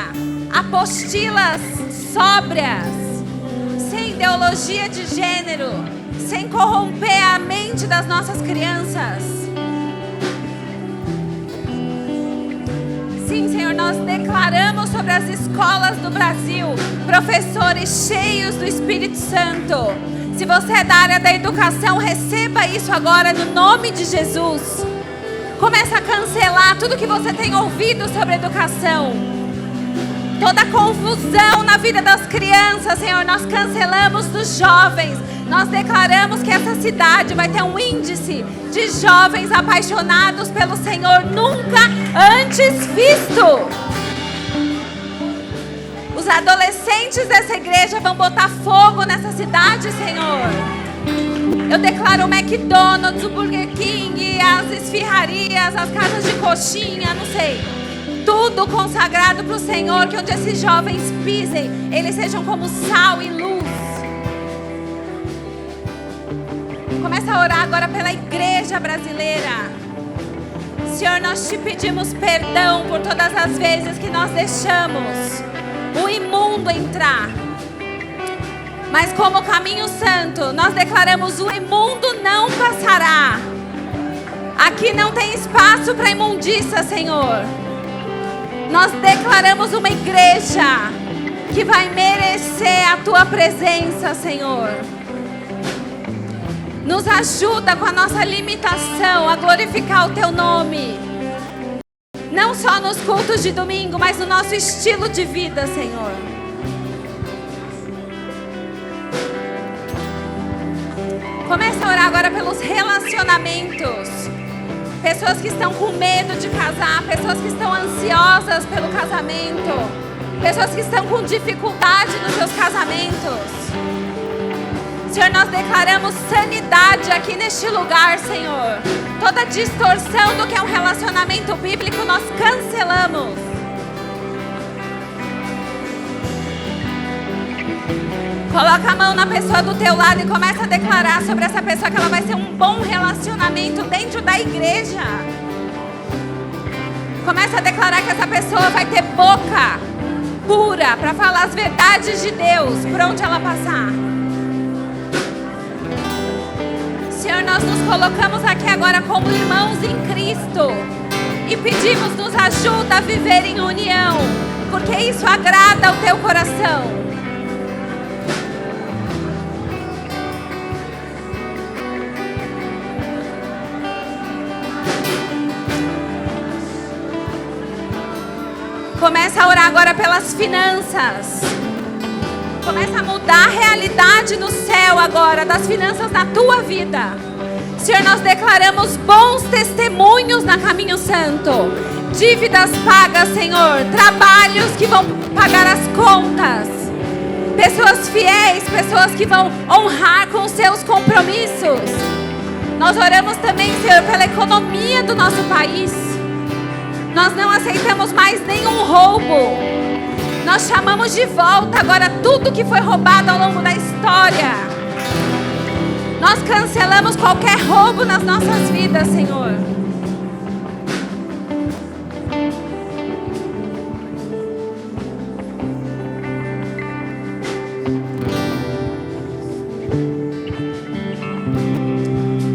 apostilas sóbrias, sem ideologia de gênero, sem corromper a mente das nossas crianças. Sim, Senhor, nós declaramos sobre as escolas do Brasil professores cheios do Espírito Santo. Se você é da área da educação, receba isso agora no nome de Jesus. Começa a cancelar tudo que você tem ouvido sobre educação. Toda confusão na vida das crianças, Senhor, nós cancelamos dos jovens. Nós declaramos que essa cidade vai ter um índice de jovens apaixonados pelo Senhor nunca antes visto. Os adolescentes dessa igreja vão botar fogo nessa cidade, Senhor. Eu declaro o McDonald's, o Burger King, as esfirrarias, as casas de coxinha, não sei. Tudo consagrado para o Senhor, que onde esses jovens pisem, eles sejam como sal e luz. Começa a orar agora pela igreja brasileira. Senhor, nós te pedimos perdão por todas as vezes que nós deixamos o imundo entrar. Mas como caminho santo, nós declaramos: o imundo não passará. Aqui não tem espaço para imundícia, Senhor. Nós declaramos uma igreja que vai merecer a tua presença, Senhor. Nos ajuda com a nossa limitação a glorificar o teu nome. Não só nos cultos de domingo, mas no nosso estilo de vida, Senhor. Começa a orar agora pelos relacionamentos. Pessoas que estão com medo de casar, pessoas que estão ansiosas pelo casamento, pessoas que estão com dificuldade nos seus casamentos. Senhor, nós declaramos sanidade aqui neste lugar, Senhor. Toda distorção do que é um relacionamento bíblico, nós cancelamos. Coloca a mão na pessoa do teu lado e começa a declarar sobre essa pessoa que ela vai ser um bom relacionamento dentro da igreja. Começa a declarar que essa pessoa vai ter boca pura para falar as verdades de Deus por onde ela passar. Senhor, nós nos colocamos aqui agora como irmãos em Cristo e pedimos: nos ajuda a viver em união, porque isso agrada ao teu coração. Começa a orar agora pelas finanças. Começa a mudar a realidade no céu agora, das finanças da tua vida. Senhor, nós declaramos bons testemunhos na Caminho Santo. Dívidas pagas, Senhor. Trabalhos que vão pagar as contas. Pessoas fiéis, pessoas que vão honrar com seus compromissos. Nós oramos também, Senhor, pela economia do nosso país. Nós não aceitamos mais nenhum roubo. Nós chamamos de volta agora tudo que foi roubado ao longo da história. Nós cancelamos qualquer roubo nas nossas vidas, Senhor.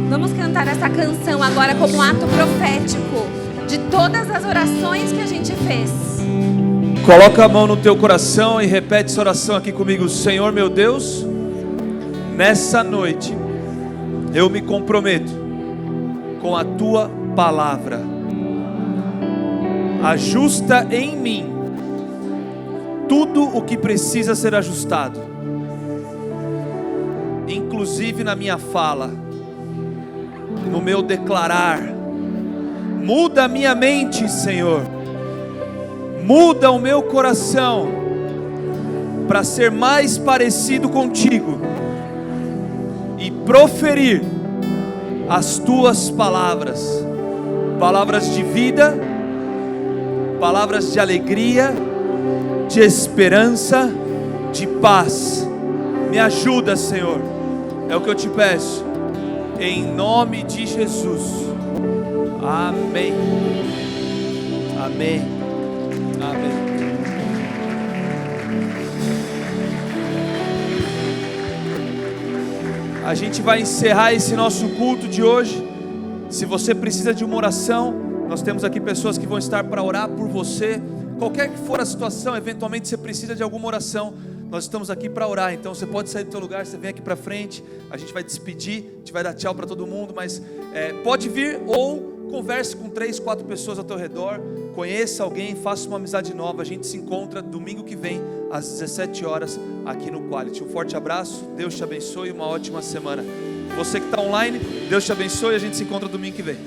Vamos cantar essa canção agora como um ato profético de todas as orações que a gente fez. Coloca a mão no teu coração e repete essa oração aqui comigo. Senhor meu Deus, nessa noite eu me comprometo com a tua palavra. Ajusta em mim tudo o que precisa ser ajustado, inclusive na minha fala, no meu declarar. Muda a minha mente, Senhor. Muda o meu coração para ser mais parecido contigo e proferir as tuas palavras, palavras de vida, palavras de alegria, de esperança, de paz. Me ajuda, Senhor, é o que eu te peço, em nome de Jesus. Amém. Amém. Amém. A gente vai encerrar esse nosso culto de hoje. Se você precisa de uma oração, nós temos aqui pessoas que vão estar para orar por você. Qualquer que for a situação, eventualmente você precisa de alguma oração, nós estamos aqui para orar. Então você pode sair do seu lugar, você vem aqui para frente, a gente vai despedir, a gente vai dar tchau para todo mundo, mas pode vir ou converse com 3, 4 pessoas ao teu redor, conheça alguém, faça uma amizade nova. A gente se encontra domingo que vem às 17 horas aqui no Quality. Um forte abraço, Deus te abençoe e uma ótima semana. Você que está online, Deus te abençoe e a gente se encontra domingo que vem.